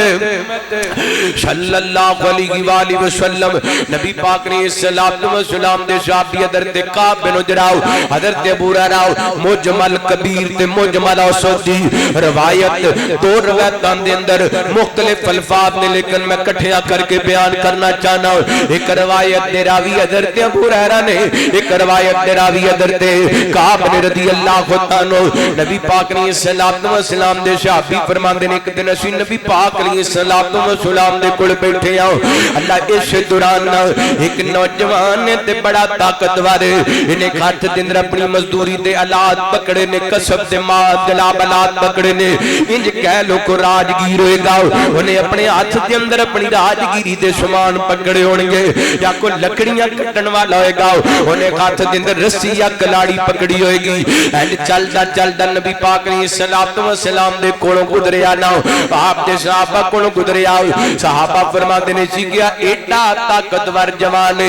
صلی اللہ علیہ وآلہ وسلم نبی پاک نے الصلوۃ والسلام دے صحابی حضرت کعب بن عجرہ حضرت ابو ہریرہ مجمل کبیر تے مجمل اوسط دی روایت دو روایتاں دے اندر مختلف الفاظ نے لیکن میں کٹھیا کر کے بیان کرنا چاہنا ہوں ایک روایت دے راوی حضرت ابو ہریرہ نے ایک روایت دے راوی حضرت کعب نے رضی اللہ عنہ نبی پاک نے الصلوۃ والسلام دے صحابی فرماندے نے ایک دن اسی نبی پاک علیہ الصلوۃ والسلام دے کول بیٹھے ہاں اللہ اس دوران ایک نوجوان نے تے بڑا طاقتور انہیں ہاتھ دے اندر اپنی مزدوری دے آلات پکڑے نے کسب دے مال جلاب آلات پکڑے نے انج کہہ لو کو راجگیر ہوئے گا انہیں اپنے ہاتھ دے اندر اپنی راجگیری دے سامان پکڑے ہوں گے یا کوئی لکڑیاں کٹن والا ہوئے گا انہیں ہاتھ دے اندر رسی یا کلاڑی پکڑی ہوئے گی اینڈ چلدا نبی پاک علیہ الصلوۃ والسلام دے کولوں گزریا نا آپ دے صحابہ کولوں گزریا صحابہ فرماتے نے سی گیا ایڈا طاقتور جوان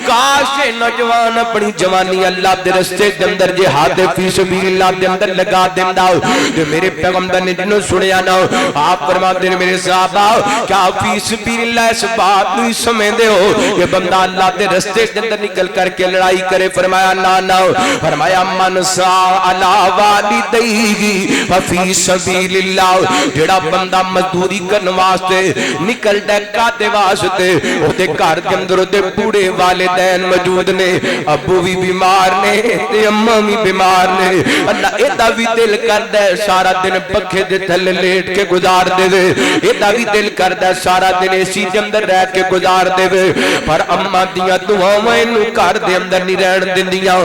کاش نوجوان اپنی جوانی اللہ دے رستے دے اندر جہاد فی سبیل اللہ دے اندر لگا دیندا جو میرے پیغمبر نے جنوں سنیا نا آپ فرماتے ہیں میرے صحابہ کیا فی سبیل اللہ اس بات نو سمجھدے ہو کہ بندہ اللہ دے رستے دے اندر نکل کر کے لڑائی کرے فرمایا نا فرمایا من سا علی والدیہ فی سبیل اللہ جڑا بندہ مزدوری کرن واسطے نکلدا کاتے واسطے او دے گھر دے اندر او دے بوڑھے والدین موجود نے ابو بھی بیمار نے تے اماں بھی بیمار نے اللہ ایدا بھی دل کردا ہے سارا دن پکھے دے تھلے لیٹ کے گزار دے وے ایدا بھی دل کردا ہے سارا دن اسی دے اندر رہ کے گزار دے وے پر اماں دیاں دعاواں اینو گھر دے اندر نہیں رہن دیندیاں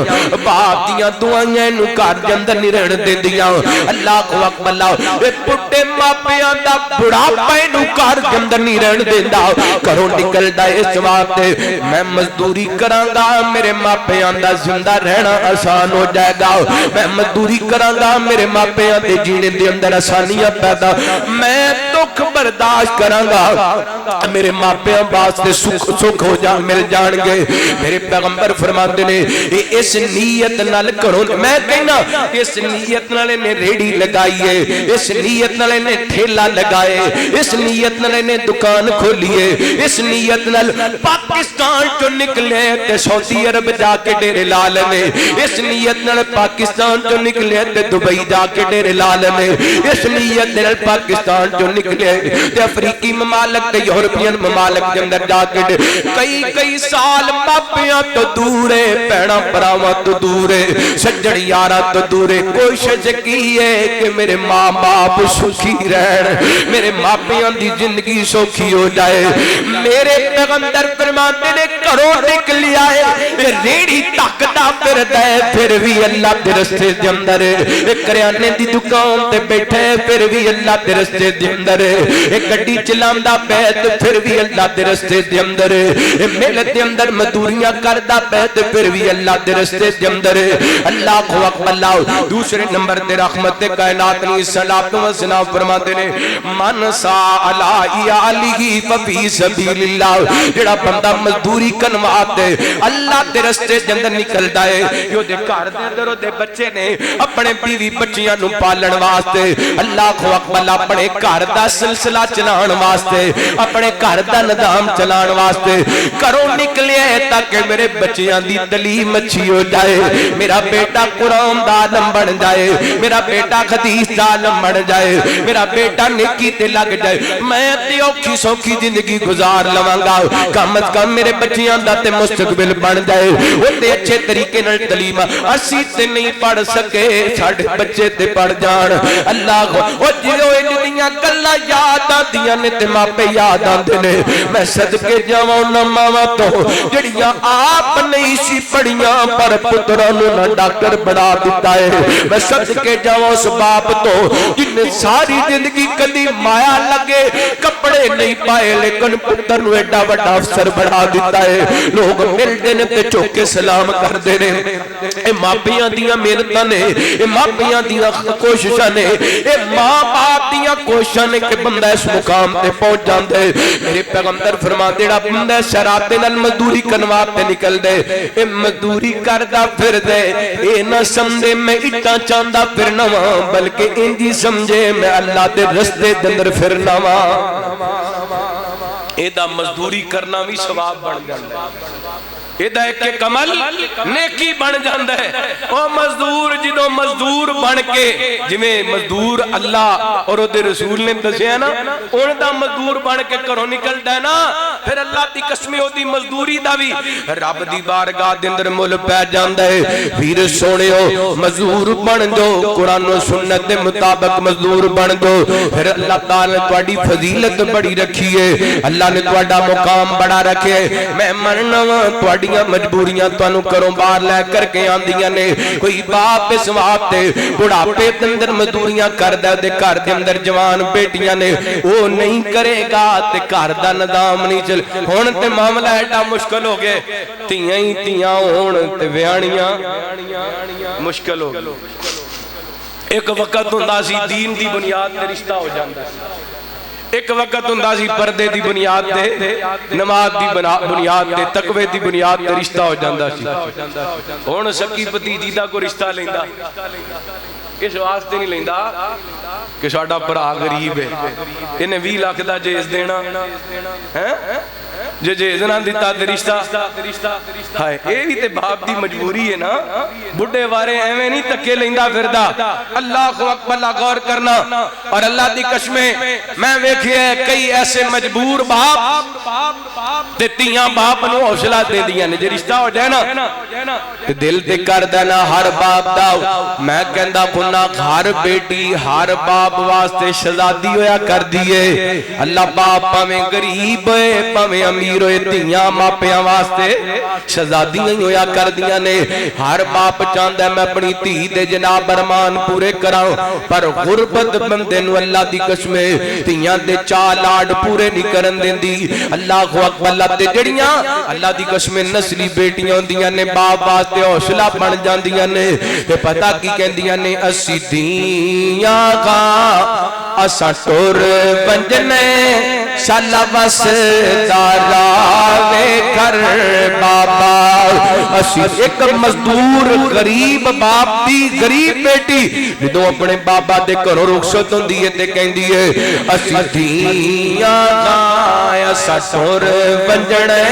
باپ دیاں دعائیں اینو گھر دے اندر نہیں رہن دیندیاں اللہ اکبر اللہ اے پٹے ماپیاں دا بڑھاپا اینو گھر دے اندر نہیں رہن دیندا گھروں نکلدا اس واسطے میں مزدوری کراں گا میرے ماپیاں دا زندہ رہنا آسان ہو جائے گا میں مزدوری کراں گا میرے ماپیاں دے جینے دے اندر آسانیاں پیدا میں دکھ برداشت کرانگا میرے ماپیاں واسطے سکھ ہو جان مل جان گے. میرے پیغمبر فرماتے نے اس نیت نال کرو. میں کہنا اس نیت نال نے ریڑی لگائی ہے, اس نیت نال نے ٹھیلا لگائے, اس نیت نال نے دکان کھولیے, اس نیت نال پاکستان چو نکلے تے سعودی عرب جا کے ڈیرے لا لینے, اس نیت نال پاکستان چو نکلے تے دبئی جا کے ڈیرے لا لینے, اس نیت نال پاکستان چو نکلے تے افریقی ممالک تے یورپین ممالک کے اندر جا کے کئی سال ماپیاں تو دورے, پیڑا پراواں تو دورے, سجڑ یارا تو دورے, کوشش کی ہے کہ میرے ماں باپ سکھی رہن, میرے ماپیاں دی زندگی سوکھی ہو جائے. میرے پیغمبر فرماتے نے کرو نکل آئے ریڑی تک دا پھر دے پھر بھی اللہ دے رستے دے اندر, کریانے دی دکان تے بیٹھے پھر بھی اللہ دے رستے دے اندر, گڈی چلاندا پے تے پھر بھی اللہ دے رستے دے اندر, محنت دے اندر مزدوریاں کردا پے تے پھر بھی اللہ دے رستے دے اندر. اللہ اکبر. اللہ دوسرے نمبر تے رحمت کائنات نے صلاۃ و سلام فرماتے نے من سا علی علیہ ففی سبیل اللہ, جڑا بندہ مزدوری کرن واسطے اللہ دے رستے دے اندر نکلدا ہے, جو دے گھر دے اندر دے بچے نے اپنے بیوی بچیاں نو پالن واسطے, اللہ اکبر, اپنے گھر دا سلسلہ چلان واسطے, اپنے گھر دا نظام چلان واسطے کرو نکلے تاکہ میرے بچیاں دی تعلیم اچھی ہو جائے, میرا بیٹا قرآن دا عالم بن جائے, میرا بیٹا حدیث دا عالم بن جائے, میرا بیٹا نیکی تے لگ جائے, میں تے اوکھی سوکھی زندگی گزار لواں گا, کم از کم میرے بچیاں دا تے مستقبل بن جائے, وہ تے اچھے طریقے نال تعلیم اسی تے نہیں پڑھ سکے ساڈے بچے تے پڑھ جان. اللہ او جیو انہاں گلاں یاد آندیاں نے تے ماپے یاد آندے نے, میں صدقے جاواں انہاں ماواں تو جڑیاں آپ نہیں سی پڑھیاں پر پتراں نوں نہ ڈاکٹر بنا دیتا ہے, میں صدقے جاواں اس باپ تو جن ساری زندگی کدی مایا لگے کپڑے نہیں پائے لیکن پتر نو ایڈا بڑا افسر بنا دیتا ہے, لوگ ملدے نے تے چوکے سلام کر دے نے. اے ماپیاں دیاں محنتاں نے, اے ماپیاں دیاں کوششاں نے, اے ماں باپ دیاں کوششاں نے کہ بندہ اس مقام تے پہنچ جاندا ہے. میرے پیغمبر فرماتے جڑا بندہ شراتے نال مزدوری کروا تے نکل دے, اے مزدوری کردا پھر دے, اے نہ سمجھے میں اٹا چاہندا پھرنا واں, بلکہ انجی سمجھے میں اللہ دے رستے دے اندر پھرنا واں. اے دا مزدوری کرنا بھی ثواب بن جاندا ہے, ایدہ ایک عمل نیکی بن جاندہ ہے. او مزدور جدو مزدور بن کے جویں مزدور اللہ اور دے رسول نے دسے ہیں نا, ان دا مزدور بن کے کرو نکلتا ہے نا, پھر اللہ دی قسمیں ہو دی مزدوری دا بھی رب دی بارگاہ دے اندر مل پہ جاندہ ہے. پھر سونے ہو مزدور بن دو, قرآن و سنت دے مطابق مزدور بن دو, پھر اللہ تعالیٰ نے توڑی فضیلت بڑی رکھی ہے, اللہ نے توڑا مقام بڑا رکھے. میں مرنا توڑی مجبوریاں توانو کروں بار لے کر کے آندیاں نے, کوئی باپ اس واسطے بڑھاپے دے اندر مزدوریاں کردا دے گھر دے اندر جوان بیٹیاں نے او نہیں کرے گا تے گھر دا نظام نہیں چل. ہن تے معاملہ ایڈا مشکل ہو گئے, تیاں ہی تیاں ہون تے ویاڑیاں مشکل ہو گئے. ایک وقت ہوندا سی دین دی بنیاد تے رشتہ ہو جاندا سی, ایک وقت ہوندا سی پردے دی بنیاد تے, نماز دی بنیاد تے, تقوی دی بنیاد تے رشتہ ہو جاندا سی. ہن سکی بھتیجی دا کوئی رشتہ لیندا اس واسطے نہیں لیندا کہ ساڈا بھرا غریب ہے, انہیں 20 لاکھ دا جیز دینا ہے, جو جیز نہ دیتا تے رشتہ ہائے, اے بھی تے باپ دی مجبوری ہے نا. بڑھے وارے ایویں نہیں تکے لیندا پھردا. اللہ اکبر, غور کرنا. اور اللہ دی قسمیں میں ویکھیا کئی ایسے مجبور باپ تے تیاں باپ نو حوصلہ دے دیاں نے, جے رشتہ ہو جائے نا تے دل تے کر دینا ہر باپ دا. میں کہندا کنا ہر بیٹی ہر باپ واسطے شہزادی ہویا کر دیے. اللہ باپ پاویں غریب ہے پاویں امیر ہوئے, تیاں ماپیاں واسطے شہزادیاں ہی ہویا کر دیاں نے. ہر باپ چاہندا ہے میں اپنی دھی دے جناب ارمان پورے کراں, پر غربت بندے نو اللہ دی قسمیں تیاں دے چا لاڈ پورے نہیں کرن دیندی. اللہ اکبر. اللہ تے جڑیاں اللہ دی قسمیں نسلی بیٹیاں ہوندیاں نے باپ واسطے حوصلہ بن جاندیاں نے, تے پتہ کی کہندیاں نے اسی دیاں کا اسا ٹور ونجنے شالا وسدارا وے کر بابا اسی ایک مزدور غریب باپ دی غریب بیٹی جدوں اپنے بابا دے گھروں رخصت ہوندی ہے تے کہندی ہے اسی دھیاں گائے اسا ٹور ونجنے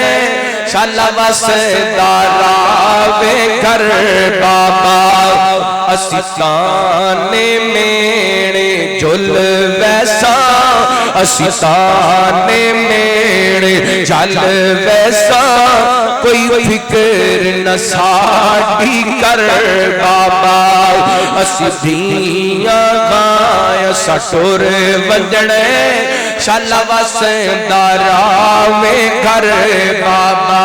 شالا وسدارا وے کر بابا اسی تانے میڑے جل ویسا اسی تانے میڑے جل ویسا کوئی فکر نہ ساڑی کر بابا اسی دھیاں گائے اسا ٹور ونجنے شالا وسدارا وے کر بابا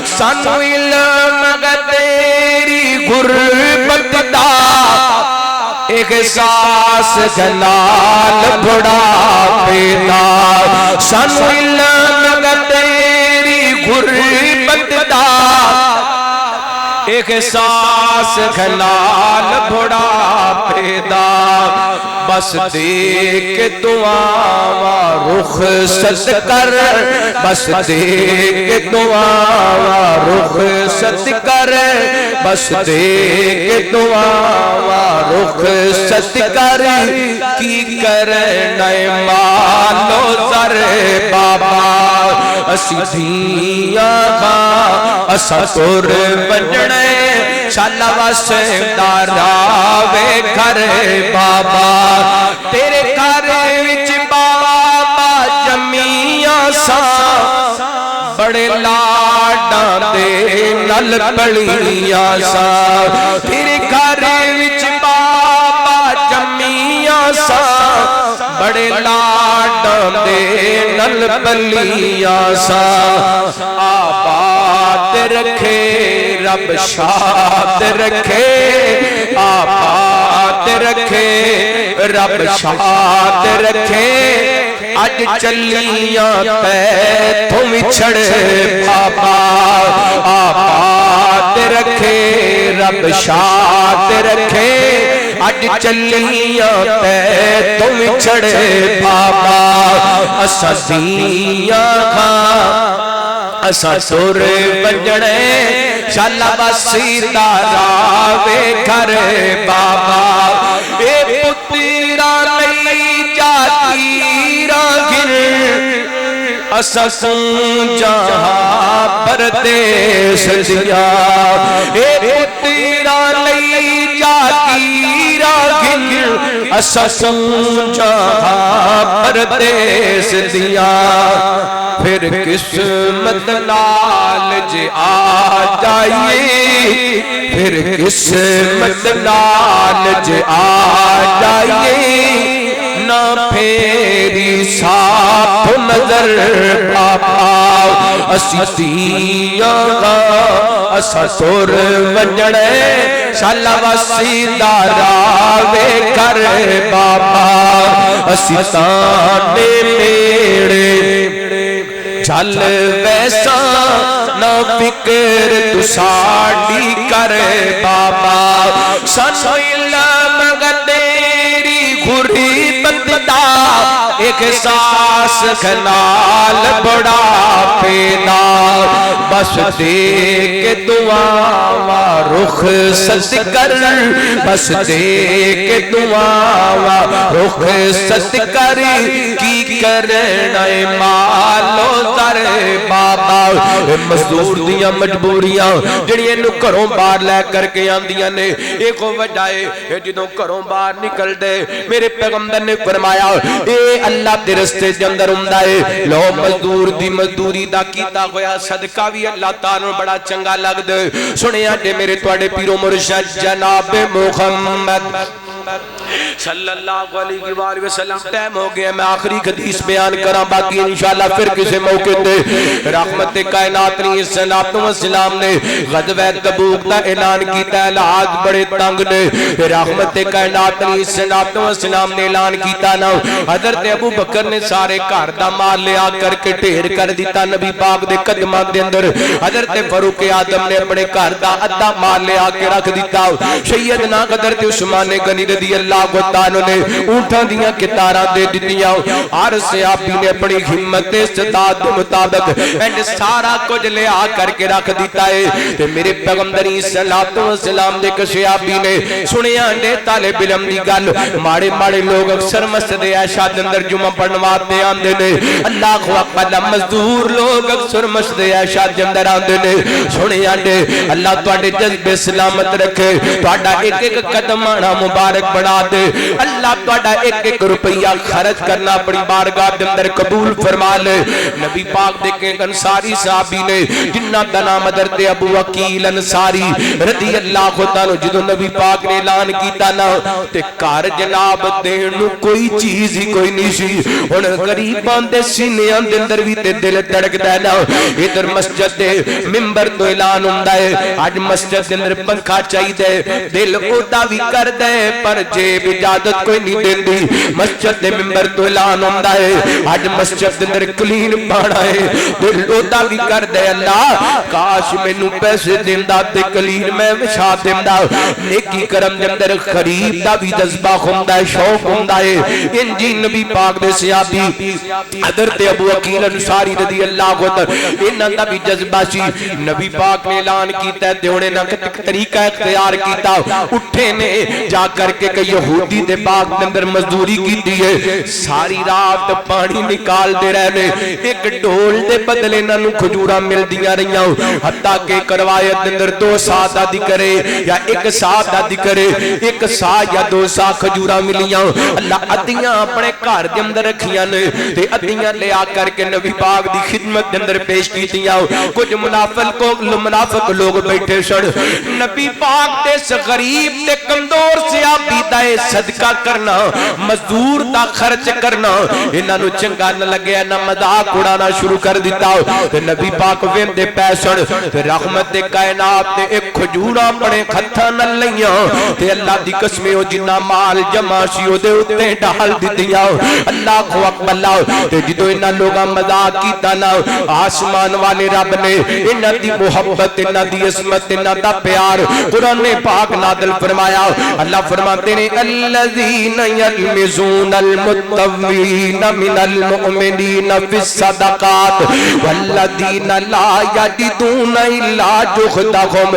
سانو علم تیری غربت دا احساس جلال بڑھاپے دا سانو علم تیری غربت دا احساس جلال بڑھاپے دا بس دیکھ دعاواں رخصت کر بس دیکھ دعاواں رخصت کر بس دیکھ دعاواں رخصت کر کی کرنا مالو زر بابا اسی دھیاں گاں اسا ٹور ونجنے شالا وسدارا وے کر بابا تیرے گھر وچ بابا جمیاں سا بڑے لاڈاں دے نال پلیاں سا تیرے گھر وچ بابا جمیاں سا بڑے لاڈاں دے نال پلیاں سا آباد رکھے رب شاد رکھے آباد رکھے رب شاد رکھے اج چلیاں تے تم چھڑ بابا آباد رکھے رب شاد رکھے اج چلیاں تے تم چھڑ بابا اسا دھیاں گاں اسا ٹور ونجنے شالا وسدارا وے کر بابا اے پترا لئی جاتی راگن اسا جہاں پردیس دیا اے پترا لئی جاتی راگن اسا جہاں پردیس دیا پھر قسمت لالچ آ جائیے پھر قسمت لالچ آ جائیے نہ پھیری صاف نظر بابا اسی دھیاں گاں اسا ٹور ونجنے شالا وسدارا وے کر بابا اسی تانے میڑے چل ویسا نہ فکر تو ساڑی کر بابا سانو علم تیری غربت دا احساس جلال بڑھاپے دا بس دیکھ دعاواں رخصت کر بس دیکھ دعاواں رخصت کر کی کرنا مالو در بابا مزدور دیاں مجبوریاں جڑیاں نو گھروں باہر لے کر کے آندیاں نے ایک وجہ ہے جدوں گھروں باہر نکل دے میرے پیغمبر نے فرمایا اے اللہ دے رستے دے اندر ہوندا ہے لو مزدور دی مزدوری دا کیتا ہویا صدقہ بھی اللہ تعالی بڑا چنگا لگدا سنیا جے میرے تواڈے پیرو مرشد جناب محمد صلی اللہ علیہ وآلہ وسلم ٹائم ہو گیا میں آخری حدیث بیان کراں باقی انشاءاللہ پھر کسی موقع تے رحمت کائنات علیہ السلام نے غزوہ تبوک دا اعلان کیتا ہے حالات بڑے تنگ نے رحمت کائنات علیہ السلام نے اعلان کیتا نا حضرت ابو بکر نے سارے گھر دا مال لے آ کر کے ڈھیر کر دیتا نبی پاک دے قدماں دے اندر حضرت فاروق اعظم نے اپنے گھر دا ادھا مال لے آ کے رکھ دیتا سیدنا حضرت عثمان غنی رضی اللہ تعالی نے اونٹاں دیاں کتاراں دے دتیاں ہر صحابی نے اپنی ہمت استطاعت کے مطابق اینڈ سارا کچھ لے آ کر کے رکھ دیتا ہے تے میرے پیغمبر صلی اللہ علیہ وسلم دے صحابی نے سنیا نے طالب علم دی گل ماڑے ماڑے لوگ اکثر مسجد عائشہ دے اندر جمعہ پڑھن واسطے آندے نے اللہ اکبر مزدور لوگ اکثر مسجد عائشہ دے اندر آندے نے سنیا نے اللہ تواڈے جذبے سلامت رکھے تواڈا ایک ایک قدم آنا مبارک بنا دے اللہ تواڈا ایک ایک روپیہ خرچ کرنا اپنی بارگاہ دے اندر قبول فرما لے نبی پاک دے کے انصاری صحابی نے جنہ دا نام حضرت ابو وکیل انصاری رضی اللہ تعالی جدوں نبی پاک نے اعلان کیتا نا تے گھر جناب دین نو کوئی چیز ہی کوئی نہیں سی ہن غریباں دے سینیاں دے اندر وی تے دل دھڑکدا ہے نا ادھر مسجد دے منبر تو اعلان ہوندا ہے اج مسجد دے اندر پنکھا چاہیے دل اودا وی کردا ہے پر جیب اجازت کوئی نہیں دیندی مسجد دے منبر تو اعلان ہوندا ہے اج مسجد دے اندر کلین پانا ہے دل اودا وی کردا ہے اللہ کاش مینوں پیسے دیندا تے کلین میں وچھا دیندا نیکی کرم دے اندر خرید دا وی جذبہ ہوندا ہے شوق ہوندا ہے انجی نبی پاک دے صحابی حضرت ابو وکیل انصاری رضی اللہ عنہ انہاں دا بھی جذبہ سی نبی پاک نے اعلان کیتا تے انہاں نے طریقہ اختیار کیتا اٹھے نے جا کر کے کہ یہودی دے باغ دے اندر مزدوری کیتی ہے ساری رات پانی نکال دے رہے ایک ڈھول دے بدلے انہاں نوں کھجوراں ملدیاں رہیاں حتیٰ کہ روایت دے اندر 2 سا دا ذکرے یا 1 سا دا ذکرے 1 سا یا 2 سا کھجوراں ملیاں اللہ ادیاں اپنے گھر دے اندر رکھیاں نے تے ادیاں لے آ کر کے نبی پاک دی خدمت دے اندر پیش کیتیاں کچھ منافق لوگ بیٹھے سن نبی پاک دے اس غریب تے کمزور صحابی دا صدقہ کرنا مزدور دا خرچ کرنا انہاں نوں چنگا نہ لگیا نہ مذاق اڑانا شروع کر دیتا تے نبی پاک ویندے پے سن تے رحمت کائنات تے ایک کھجوراں اپنے ہتھاں نال لیاں تے اللہ دی قسم او جنہ مال جمع سی او دے اوتے ڈال دتیاں اللہ اکبر اللہ تے جدوں انہاں لوگاں مذاق کیتا نا آسمان والے رب نے انہاں دی محبت انہاں دی عظمت انہاں دا پیار قرآن پاک نازل فرمایا اللہ فرماتے ہیں الذین یلمزون المطوعین من المؤمنین فی الصدقات والذین لا یجدون الا جہدہم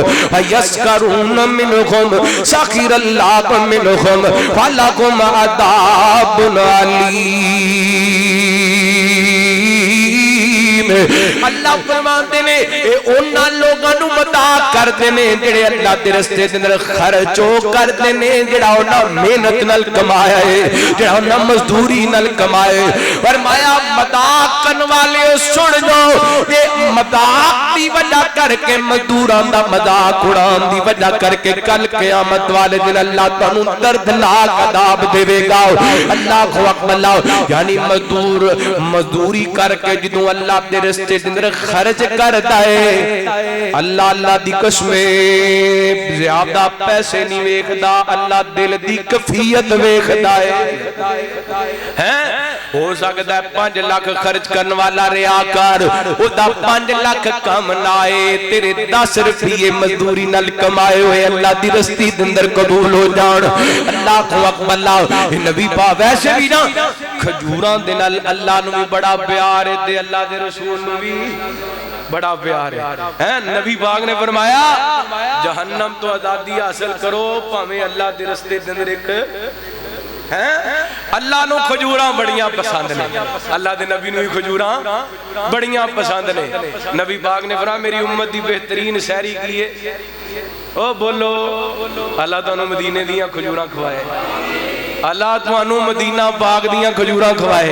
یسخرون منہم سخر اللہ منہم فلہم عذاب علیم اللہ فرماتے ہیں اے انہاں لوگاں نوں مذاق کردے نے جڑے اللہ دے رستے دے اندر خرچو کردے نے جڑا انہاں محنت نال کمایا ہے جڑا انہاں مزدوری نال کمایا ہے فرمایا مذاق کرن والے سن جاؤ اے مذاق دی وجہ کر کے مزدوراں دا مذاق اڑان دی وجہ کر کے کل قیامت والے دن اللہ تانوں دردناک عذاب دے گا اللہ اکبر اللہ یعنی مزدوری کر کے جدوں اللہ دے رستے دے اندر خرچ کردا ہے اللہ دی قسم زیادہ پیسے نہیں ویکھدا اللہ دل دی کیفیت ویکھدا ہے ہو سکدا ہے 5 لاکھ خرچ کرن والا ریاکار او دا 5 لاکھ کم نہ آئے تیرے 10 روپے مزدوری نال کمائے ہوئے اللہ دی رستی دے اندر قبول ہو جان اللہ اکبر اللہ نبی پاک ویسے بھی نا کھجوراں دے نال اللہ نوں بھی بڑا پیار ہے تے اللہ دے رسول نوں بھی بڑا پیار ہے نبی پاک نے فرمایا جہنم تو آزادی حاصل کرو پاویں اللہ دے رستے دے اندر ایک اللہ نو کھجوراں بڑیاں پسند نے اللہ دے نبی نو ہی کھجوراں بڑیاں پسند نے نبی پاک نے فرمایا میری امت دی بہترین سحری کی ہے او بولو اللہ تعالیٰ مدینے دیاں کھجوراں کھوائے اللہ تمہانوں مدینہ پاک دیاں کھجوراں کھوائے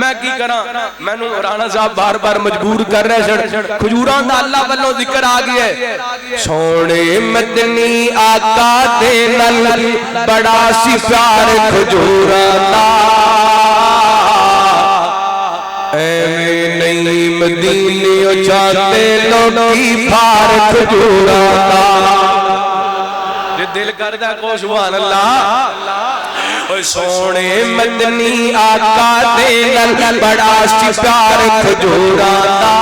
میں کی کراں میں نو رانا صاحب بار بار مجبور کر رہے سن کھجوراں دا اللہ والوں ذکر آ گیا ہے سونے مدنی آقا دے نال بڑا سی پیار کھجوراں دا ایویں نہیں مدینے چاہتے لوگی پھار کھجوراں دا دل کردا کو سبحان اللہ اوے سونے مدنی آقا دے نال بڑا سی پیار کھجوراں دا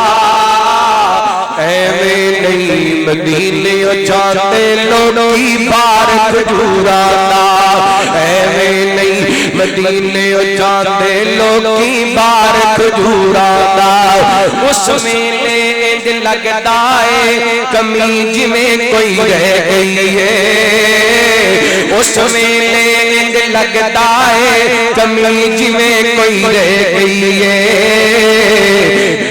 ایویں نہیں مدینے چاہتے لوگی بار کھجوراں ایویں نہیں مدینے چاہتے لوگی بار کھجوراں اس ویلے انج لگدا ہے کمی جویں کوئی رہ گئی ہے اس ویلے انج لگدا ہے کمی جویں کوئی رہ گئی ہے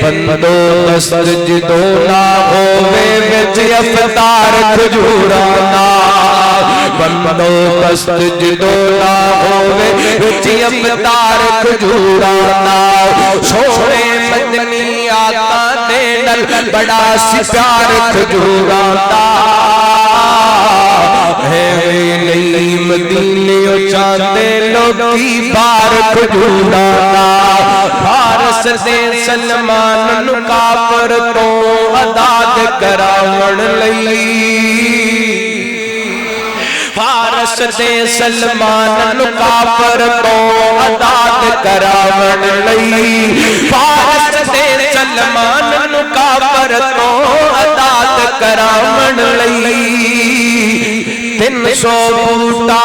بندوبست جدوں نہ ہووے وچ افطار کھجوراں بندوبست جدوں نہ ہووے وچ افطار کھجوراں سونے مدنی آقا دے نال بڑا سی پیار کھجوراں ہے نہیں مدینے چاہتے لوگی بار کھجوراں فارس دے سلمان نو کافر تو آزاد کراون لئی فارس دے سلمان نو کافر تو آزاد کراون لئی فارس دے سلمان نو کافر تو آزاد کراون لئی 300 بوٹا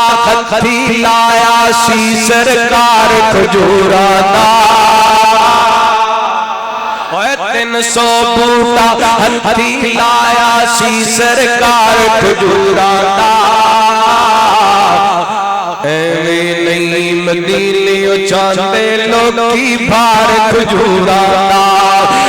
ہتھی لایا سی سرکار کھجوراں دا 300 بوٹا ہتھی لایا سی سرکار کھجوراں دا ایویں نہیں مدینے چاہتے لوگی بار کھجوراں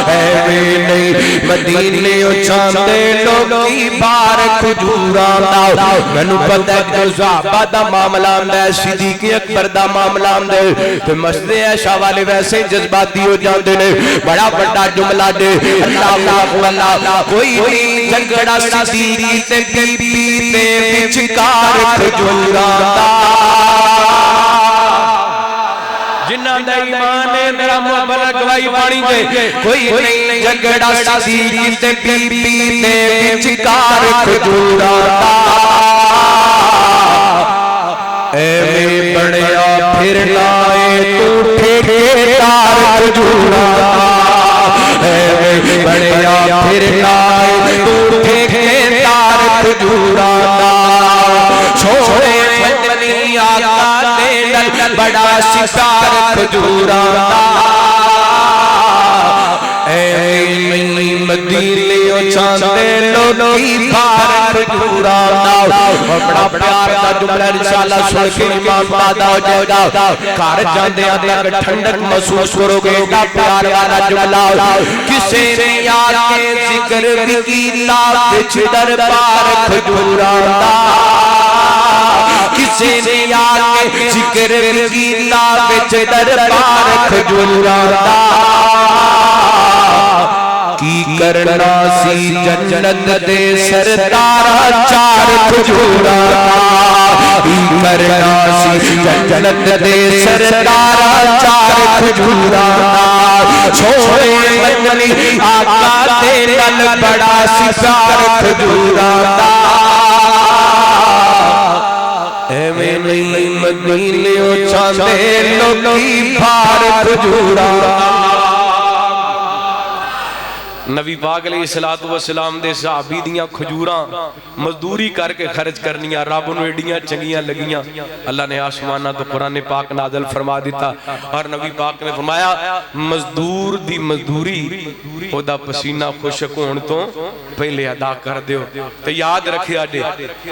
ایویں نہیں مدینے چاہتے لوگی بار کھجوراں مینوں پتہ ہے جو صحابہ دا معاملہ ہے صدیق اکبر دا معاملہ ہے تے مسجد عائشہ والے ویسے جذباتی ہو جاندے نے بڑا بڑا جملہ دے اللہ کوئی نہیں جھگڑا صدیق تے بی بی دے وچکار کھجوراں جنہاں دا ایمان ہے میرا محبت گواہی پانی دے کوئی نہیں جھگڑا صدیق تے بی بی دے وچکار کھجوراں ایویں بڑیا پھرنا اے تو ٹھیکیدار کھجوراں ایویں بڑیا پھرنا اے تو ٹھیکیدار کھجوراں چھوڑے مدنی آقا دے نال بڑا سکار کھجوراں ایویں نہیں مدینے چاہتے لوگی بار کھجوراں بڑا پیار دا جملہ انشاءاللہ سن کے ایمان پیدا ہو جائے گا گھر جاندیاں تک ٹھنڈک محسوس کرو گے بڑا پیار والا جملہ کسے نے یاد کے ذکر کیتا وچ دربار کھجوراں کسے نے یاد کے ذکر کیتا وچ دربار کھجوراں کی کرنا سی جنت دے سردار چار کھجوراں کی کرنا سی جنت دے سردار چار کھجوراں چھوڑے مدنی آقا دے نال بڑا سی پیار کھجوراں ایویں نہیں مدینے چاہتے لوگی بار کھجوراں نبی پاک علیہ السلام دے صحابی دیاں کھجوراں مزدوری کر کے خرچ کرنیاں رب نوں ایڈیاں چنگیاں لگیاں اللہ نے آسمانہ تو قرآن پاک نازل فرما دیتا اور نبی پاک نے فرمایا مزدور دی مزدوری او دا پسینہ خشک ہون تو پہلے ادا کر دیو تے یاد رکھیا دے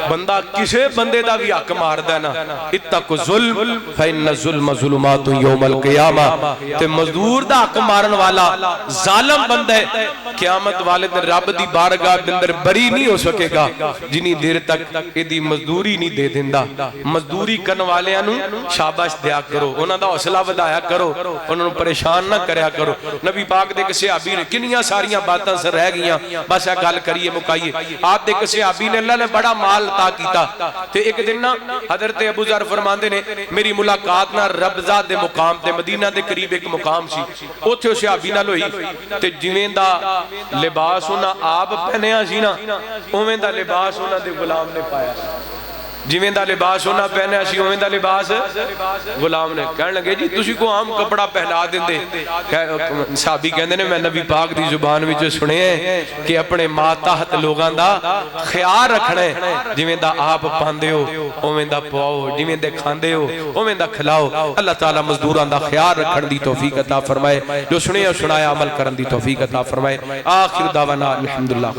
بندہ کسے بندے دا بھی حق ماردا ہے نا اتقوا ظلم فإن الظلم ظلمات یوم القیامہ تے مزدور دا حق مارن والا ظالم بندہ ہے قیامت والے دن رب دی بارگاہ دے اندر بری نہیں ہو سکے گا جنی دیر تک ایدی مزدوری نہیں دے دیندا مزدوری کرن والیاں نوں شاباش دیا کرو انہاں دا حوصلہ ودایا کرو انہاں نوں پریشان نہ کریا کرو نبی پاک دے کسے صحابی نے کنیاں ساریاں باتاں سے رہ گئیاں بس یہ گل کریے مکائیے آپ دے کسے صحابی نے اللہ نے بڑا مال عطا کیتا تے ایک دن نا حضرت ابو ذر فرماندے نے میری ملاقات نہ ربضہ دے مقام تے مدینہ دے قریب ایک مقام سی اوتھے صحابی نال ہوئی تے جویں دا لباس انہاں آپ پہنیا سی نا اوویں دا لباس انہاں دے غلام نے پایا جویں دا لباس ہونا پہنے اسی اویں دا لباس غلام نے کہنے لگے جی تسی کو عام کپڑا پہنا دیندے صحابی کہندے نے میں نبی پاک دی زبان وچ سنے ہیں کہ اپنے ماتحت لوگاں دا خیال رکھنا ہے جویں دا آپ پاندے ہو اویں دا پواؤ جویں دے کھاندے ہو اویں دا کھلاؤ اللہ تعالی مزدوراں دا خیال رکھن دی توفیق عطا فرمائے جو سنے اور سنایا عمل کرن دی توفیق عطا فرمائے آخر دعوانا الحمدللہ